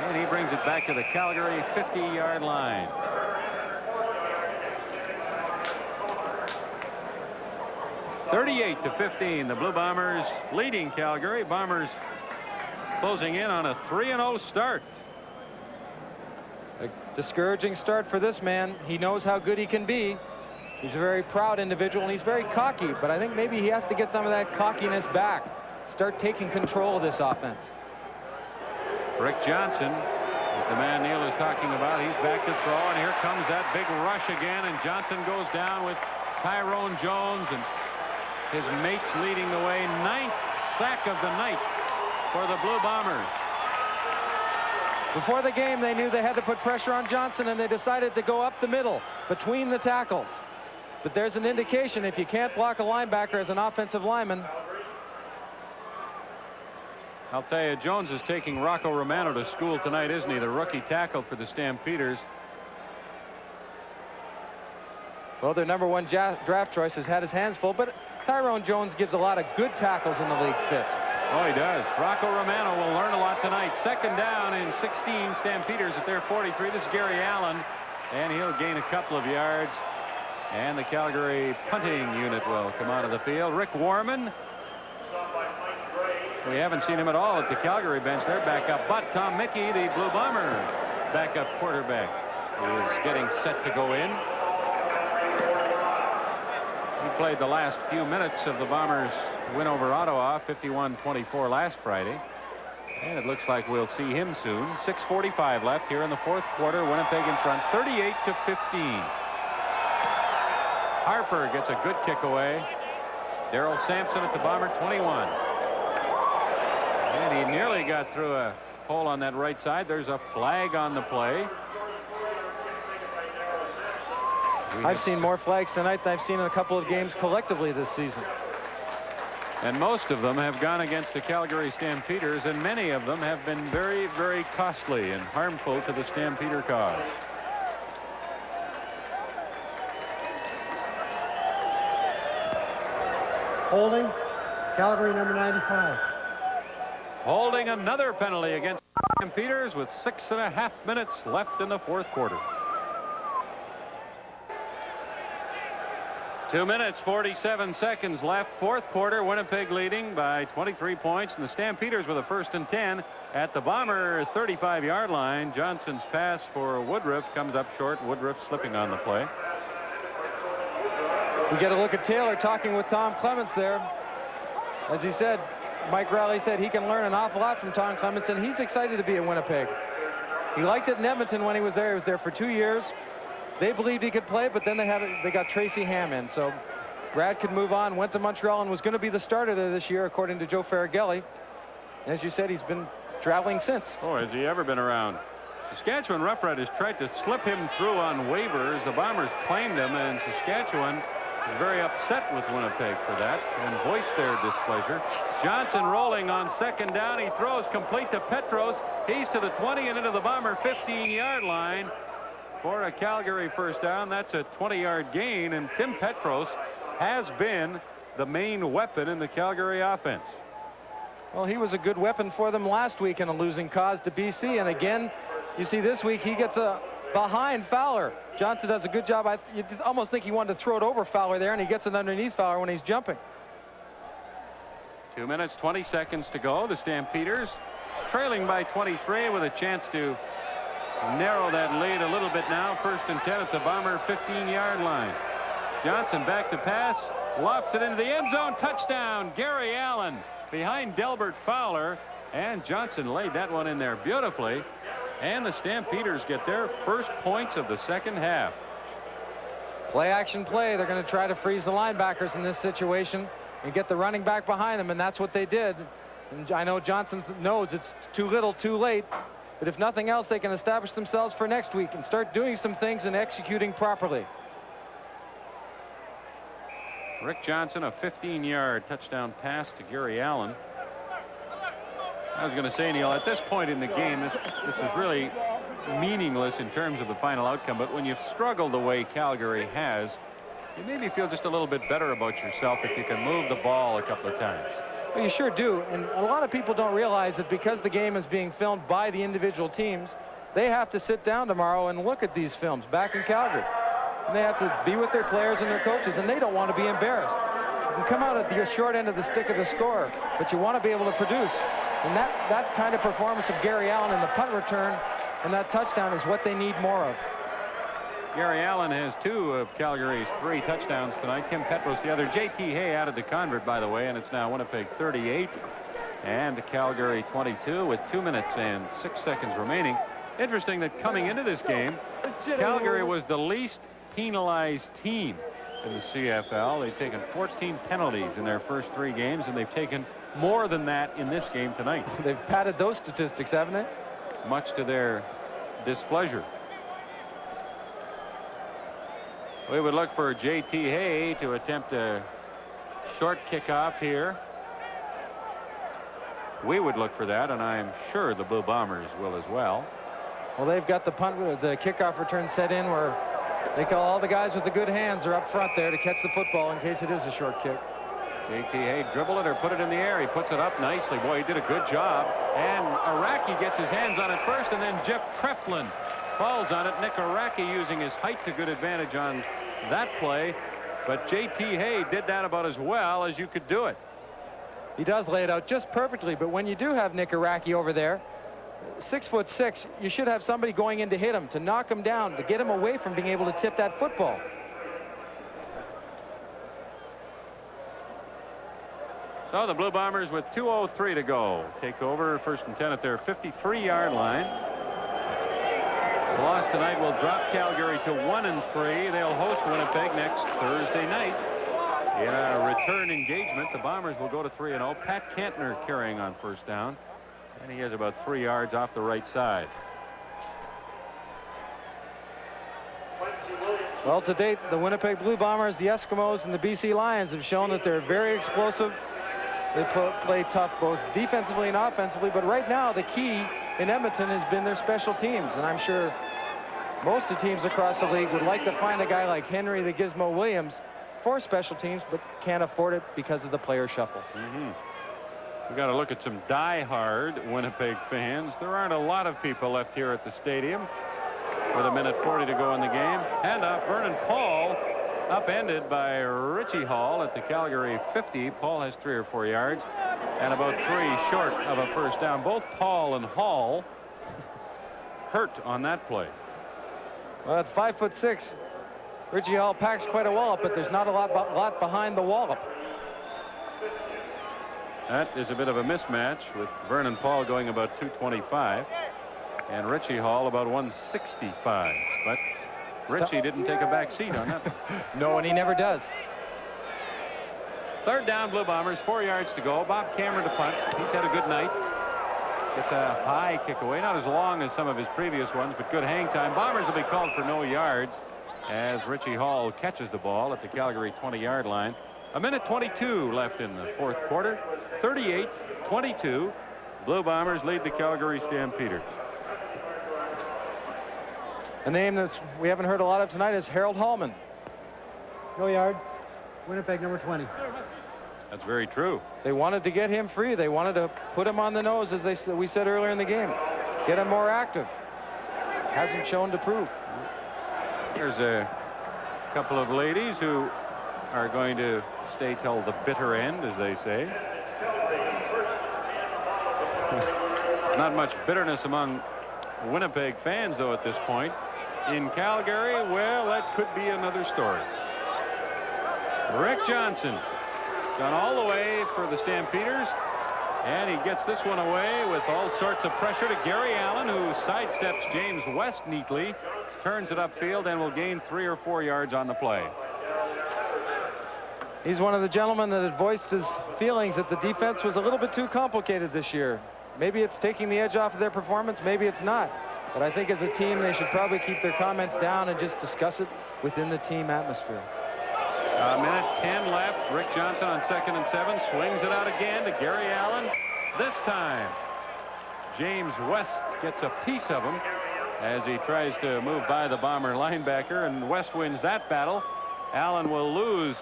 and he brings it back to the Calgary 50-yard line. (38-15), the Blue Bombers leading Calgary. Bombers closing in on a 3-0 start. A discouraging start for this man. He knows how good he can be. He's a very proud individual, and he's very cocky, but I think maybe he has to get some of that cockiness back. Start taking control of this offense. Rick Johnson, the man Neil is talking about, he's back to throw, and here comes that big rush again, and Johnson goes down with Tyrone Jones, and his mates leading the way. 9th sack of the night for the Blue Bombers. Before the game, they knew they had to put pressure on Johnson, and they decided to go up the middle between the tackles. But there's an indication if you can't block a linebacker as an offensive lineman. I'll tell you, Jones is taking Rocco Romano to school tonight, isn't he? The rookie tackle for the Stampeders. Well, their #1 draft choice has had his hands full, but Tyrone Jones gives a lot of good tackles in the league, Fitz. Oh, he does. Rocco Romano will learn a lot tonight. 2nd down and 16, Stampeders at their 43. This is Gary Allen, and he'll gain a couple of yards. And the Calgary punting unit will come out of the field. Rick Warman. We haven't seen him at all at the Calgary bench. They're back up. But Tom Mickey, the Blue Bomber backup quarterback, is getting set to go in. He played the last few minutes of the Bombers' win over Ottawa, 51-24 last Friday. And it looks like we'll see him soon. 6:45 left here in the 4th quarter. Winnipeg in front, 38-15. Harper gets a good kick away. Darrell Sampson at the Bomber 21. And he nearly got through a hole on that right side. There's a flag on the play. I've seen more flags tonight than I've seen in a couple of games collectively this season. And most of them have gone against the Calgary Stampeders, and many of them have been very, very costly and harmful to the Stampeder cause. Holding, Calgary #95. Holding, another penalty against the Stampeders with 6.5 minutes left in the 4th quarter. 2 minutes, 47 seconds left. 4th quarter, Winnipeg leading by 23 points, and the Stampeders with a 1st and 10 at the Bomber 35-yard line. Johnson's pass for Woodruff comes up short. Woodruff slipping on the play. We get a look at Taylor talking with Tom Clements there. As he said, Mike Riley said he can learn an awful lot from Tom Clements, and he's excited to be in Winnipeg. He liked it in Edmonton when he was there. He was there for 2 years. They believed he could play, but then they got Tracy Ham in. So Brad could move on, went to Montreal, and was going to be the starter there this year, according to Joe Faragelli. As you said, he's been traveling since. Oh, has he ever been around? Saskatchewan Roughriders tried to slip him through on waivers. The Bombers claimed him, and Saskatchewan was very upset with Winnipeg for that and voiced their displeasure. Johnson rolling on second down. He throws complete to Petros. He's to the 20 and into the Bomber 15-yard line for a Calgary first down. That's a 20-yard gain, and Tim Petros has been the main weapon in the Calgary offense. Well, he was a good weapon for them last week in a losing cause to BC, and again, you see this week he gets a behind Fowler. Johnson does a good job. You almost think he wanted to throw it over Fowler there, and he gets it underneath Fowler when he's jumping. 2 minutes, 20 seconds to go. The Stampeders trailing by 23 with a chance to narrow that lead a little bit now. 1st and 10 at the Bomber 15-yard line. Johnson back to pass, lofts it into the end zone. Touchdown, Gary Allen behind Delbert Fowler, and Johnson laid that one in there beautifully. And the Stampeders get their first points of the second half. Play action play. They're going to try to freeze the linebackers in this situation and get the running back behind them, and that's what they did. And I know Johnson knows it's too little too late, but if nothing else, they can establish themselves for next week and start doing some things and executing properly. Rick Johnson, a 15-yard touchdown pass to Gary Allen. I was going to say, Neil, at this point in the game, this is really meaningless in terms of the final outcome, but when you've struggled the way Calgary has, you maybe feel just a little bit better about yourself if you can move the ball a couple of times. Well, you sure do, and a lot of people don't realize that because the game is being filmed by the individual teams, they have to sit down tomorrow and look at these films back in Calgary. And they have to be with their players and their coaches, and they don't want to be embarrassed. You can come out at the short end of the stick of the score, but you want to be able to produce. And that kind of performance of Gary Allen in the punt return and that touchdown is what they need more of. Gary Allen has 2 of Calgary's 3 touchdowns tonight. Tim Petros the other. J.T. Hay added the convert, by the way, and it's now Winnipeg 38 and Calgary 22 with 2 minutes and 6 seconds remaining. Interesting that coming into this game, Calgary was the least penalized team in the CFL. They've taken 14 penalties in their first 3 games, and they've taken more than that in this game tonight. They've padded those statistics, haven't they? Much to their displeasure. We would look for J.T. Hay to attempt a short kickoff here. We would look for that, and I'm sure the Blue Bombers will as well. Well, they've got the kickoff return set in where they call all the guys with the good hands are up front there to catch the football in case it is a short kick. J.T. Hay dribble it or put it in the air. He puts it up nicely. Boy, he did a good job. And Araki gets his hands on it first, and then Jeff Treflin falls on it. Nick Araki using his height to good advantage on that play. But J.T. Hay did that about as well as you could do it. He does lay it out just perfectly, but when you do have Nick Araki over there, 6'6", you should have somebody going in to hit him, to knock him down, to get him away from being able to tip that football. So the Blue Bombers with 2:03 to go take over 1st and 10 at their 53-yard line. The loss tonight will drop Calgary to 1-3. They'll host Winnipeg next Thursday night. In a return engagement, the Bombers will go to 3-0. Pat Kantner carrying on first down, and he has about 3 yards off the right side. Well, to date, the Winnipeg Blue Bombers, the Eskimos, and the BC Lions have shown that they're very explosive. They play tough both defensively and offensively, but right now the key in Edmonton has been their special teams, and I'm sure most of the teams across the league would like to find a guy like Henry the Gizmo Williams for special teams, but can't afford it because of the player shuffle. We've got to look at some die-hard Winnipeg fans. There aren't a lot of people left here at the stadium with 1:40 to go in the game. Handoff, Vernon Paul upended by Richie Hall at the Calgary 50. Paul has 3 or 4 yards and about 3 short of a first down. Both Paul and Hall hurt on that play. Well, at 5'6", Richie Hall packs quite a wallop, but there's not a lot behind the wallop. That is a bit of a mismatch with Vernon Paul going about 225 and Richie Hall about 165. But Richie didn't take a back seat on that one. No, and he never does. 3rd down, Blue Bombers, 4 yards to go. Bob Cameron to punt. He's had a good night. Gets a high kick away, not as long as some of his previous ones, but good hang time. Bombers will be called for no yards. as Richie Hall catches the ball at the Calgary 20-yard line. 1:22 left in the fourth quarter. 38-22. Blue Bombers lead the Calgary Stampeders. A name that we haven't heard a lot of tonight is Harold Hallman. Go yard. Winnipeg number 20. That's very true. They wanted to get him free. They wanted to put him on the nose, as we said earlier in the game. Get him more active. Hasn't shown to prove. There's a couple of ladies who are going to stay till the bitter end, as they say. Not much bitterness among Winnipeg fans, though, at this point. In Calgary, well, that could be another story. Rick Johnson gone all the way for the Stampeders, and he gets this one away with all sorts of pressure to Gary Allen, who sidesteps James West neatly, turns it upfield, and will gain 3 or 4 yards on the play. He's one of the gentlemen that had voiced his feelings that the defense was a little bit too complicated this year. Maybe it's taking the edge off of their performance, maybe it's not. But I think as a team, they should probably keep their comments down and just discuss it within the team atmosphere. 1:10 left. Rick Johnson on 2nd and 7 swings it out again to Gary Allen. This time, James West gets a piece of him as he tries to move by the Bomber linebacker, and West wins that battle. Allen will lose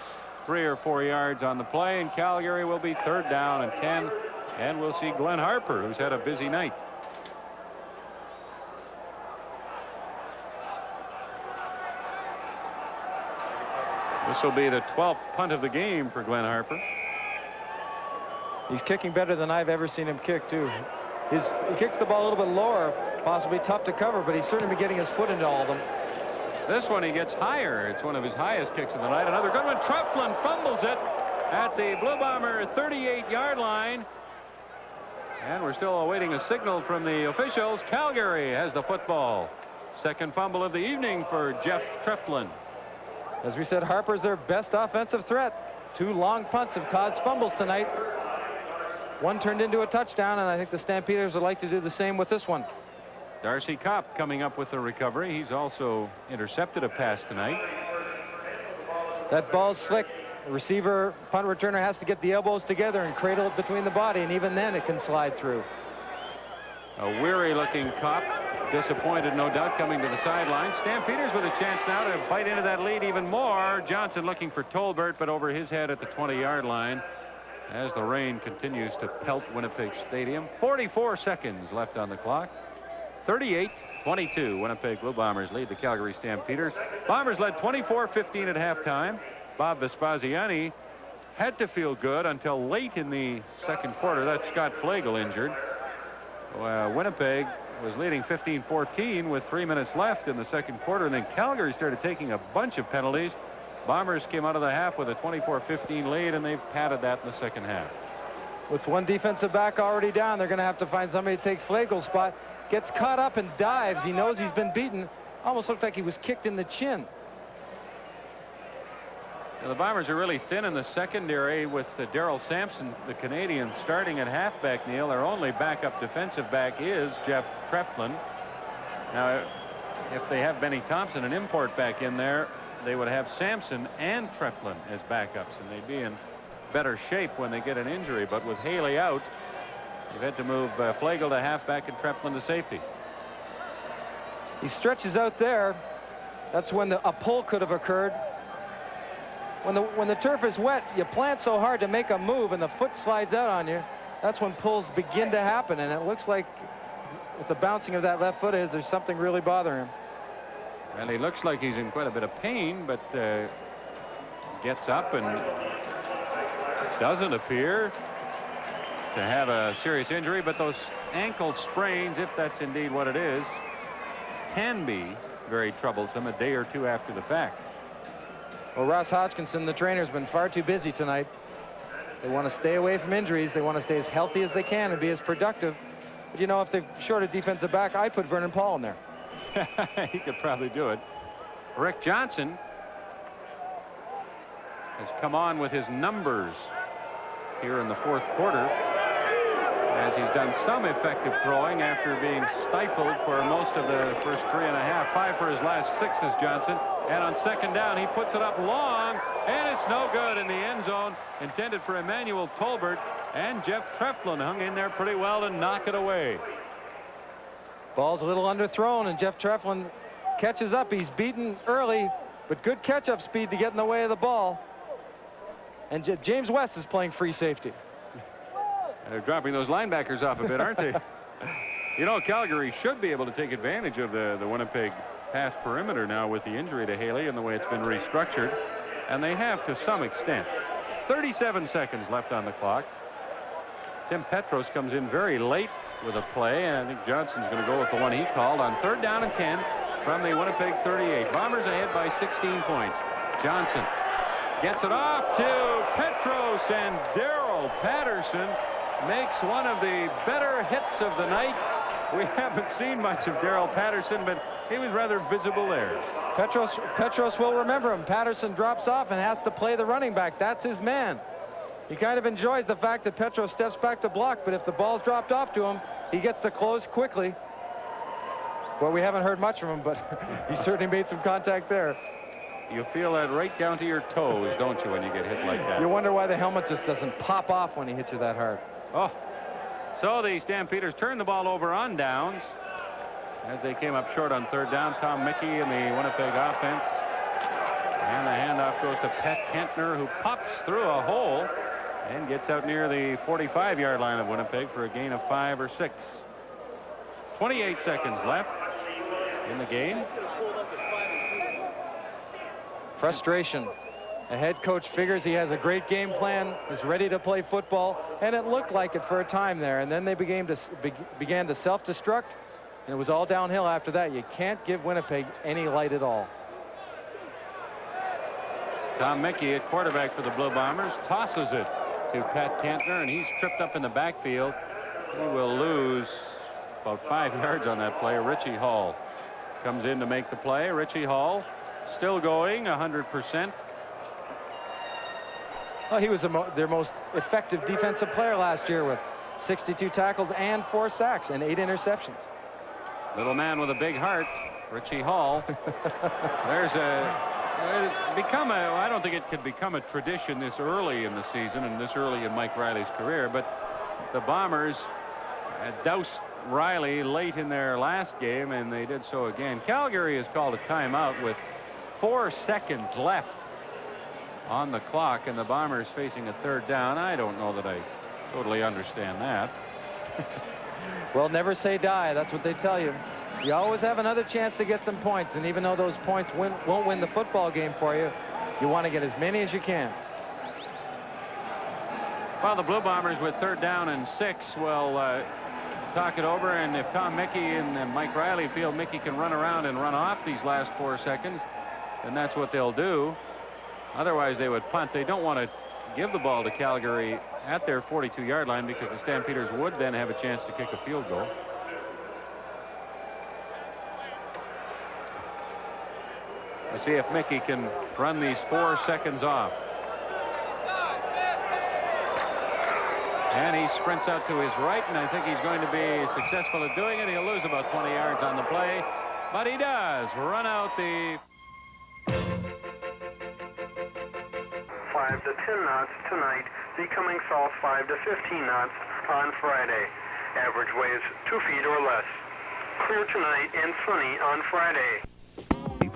3 or 4 yards on the play, and Calgary will be 3rd down and 10, and we'll see Glenn Harper, who's had a busy night. This will be the 12th punt of the game for Glenn Harper. He's kicking better than I've ever seen him kick, too. He kicks the ball a little bit lower, possibly tough to cover, but he's certainly been getting his foot into all of them. This one he gets higher. It's one of his highest kicks of the night. Another good one. Treflin fumbles it at the Blue Bomber 38-yard line. And we're still awaiting a signal from the officials. Calgary has the football. Second fumble of the evening for Jeff Treflin. As we said, Harper's their best offensive threat. 2 long punts have caused fumbles tonight. One turned into a touchdown, and I think the Stampeders would like to do the same with this one. Darcy Kopp coming up with the recovery. He's also intercepted a pass tonight. That ball's slick. The receiver, punt returner has to get the elbows together and cradle it between the body, and even then it can slide through. A weary-looking Kopp. Disappointed, no doubt, coming to the sideline. Stampeders with a chance now to bite into that lead even more. Johnson looking for Tolbert, but over his head at the 20-yard line as the rain continues to pelt Winnipeg Stadium. 44 seconds left on the clock. 38-22. Winnipeg Blue Bombers lead the Calgary Stampeders. Bombers led 24-15 at halftime. Bob Vespasiani had to feel good until late in the second quarter. That's Scott Flagel injured. Winnipeg was leading 15-14 with 3 minutes left in the second quarter, and then Calgary started taking a bunch of penalties. Bombers came out of the half with a 24-15 lead, and they've padded that in the second half. With one defensive back already down, they're going to have to find somebody to take Flagel's spot. Gets caught up and dives. He knows he's been beaten. Almost looked like he was kicked in the chin. Now, the Bombers are really thin in the secondary with Darrell Sampson, the Canadian, starting at halfback, Neil. Their only backup defensive back is Jeff Treflin. Now, if they have Benny Thompson, an import back in there, they would have Sampson and Treflin as backups, and they'd be in better shape when they get an injury. But with Haley out, you've had to move Flagel to halfback and Treflin to safety. He stretches out there. That's when a pull could have occurred. When the turf is wet, you plant so hard to make a move and the foot slides out on you. That's when pulls begin to happen, and it looks like with the bouncing of that left foot there's something really bothering him. Well, he looks like he's in quite a bit of pain, but gets up and doesn't appear to have a serious injury. But those ankle sprains, if that's indeed what it is, can be very troublesome a day or two after the fact. Well, Ross Hodgkinson, the trainer, has been far too busy tonight. They want to stay away from injuries. They want to stay as healthy as they can and be as productive. But, you know, if they're short a defensive back, I put Vernon Paul in there. He could probably do it. Rick Johnson has come on with his numbers here in the fourth quarter, as he's done some effective throwing after being stifled for most of the first 3.5. 5 for his last 6 is Johnson. And on second down, he puts it up long, and it's no good in the end zone. Intended for Emmanuel Tolbert, and Jeff Treflin hung in there pretty well to knock it away. Ball's a little underthrown, and Jeff Treflin catches up. He's beaten early, but good catch-up speed to get in the way of the ball. And James West is playing free safety. They're dropping those linebackers off a bit, aren't they? You know, Calgary should be able to take advantage of the Winnipeg pass perimeter now with the injury to Haley and the way it's been restructured. And they have to some extent. 37 seconds left on the clock. Tim Petros comes in very late with a play, and I think Johnson's going to go with the one he called on third down and 10 from the Winnipeg 38. Bombers ahead by 16 points. Johnson gets it off to Petros, and Daryl Patterson makes one of the better hits of the night. We haven't seen much of Daryl Patterson, but he was rather visible there. Petros will remember him. Patterson drops off and has to play the running back. That's his man. He kind of enjoys the fact that Petros steps back to block, but if the ball's dropped off to him, he gets to close quickly. Well, we haven't heard much from him, but he certainly made some contact there. You feel that right down to your toes, don't you, when you get hit like that? You wonder why the helmet just doesn't pop off when he hits you that hard. Oh, so the Stampeders turn the ball over on downs as they came up short on third down. Tom Mickey in the Winnipeg offense. And the handoff goes to Pat Kentner, who pops through a hole and gets out near the 45-yard line of Winnipeg for a gain of 5 or 6. 28 seconds left in the game. Frustration. The head coach figures he has a great game plan, is ready to play football, and it looked like it for a time there. And then they began to self-destruct, and it was all downhill after that. You can't give Winnipeg any light at all. Tom Mickey at quarterback for the Blue Bombers tosses it to Pat Kentner, and he's tripped up in the backfield. He will lose about 5 yards on that play. Richie Hall comes in to make the play. Richie Hall still going 100%. Well, he was their most effective defensive player last year with 62 tackles and 4 sacks and 8 interceptions. Little man with a big heart, Richie Hall. I don't think it could become a tradition this early in the season and this early in Mike Riley's career, but the Bombers had doused Riley late in their last game, and they did so again. Calgary has called a timeout with 4 seconds left on the clock, and the Bombers facing a third down. I don't know that I totally understand that. Well, never say die. That's what they tell you. You always have another chance to get some points, and even though those points won't win the football game for you, you want to get as many as you can. Well, the Blue Bombers with third down and 6 will talk it over, and if Tom Mickey and Mike Riley feel Mickey can run around and run off these last 4 seconds, then that's what they'll do. Otherwise, they would punt. They don't want to give the ball to Calgary at their 42-yard line because the Stampeders would then have a chance to kick a field goal. Let's see if Mickey can run these 4 seconds off. And he sprints out to his right, and I think he's going to be successful at doing it. He'll lose about 20 yards on the play, but he does run out the 5 to 10 knots tonight, becoming south 5 to 15 knots on Friday. Average waves 2 feet or less. Clear tonight and sunny on Friday.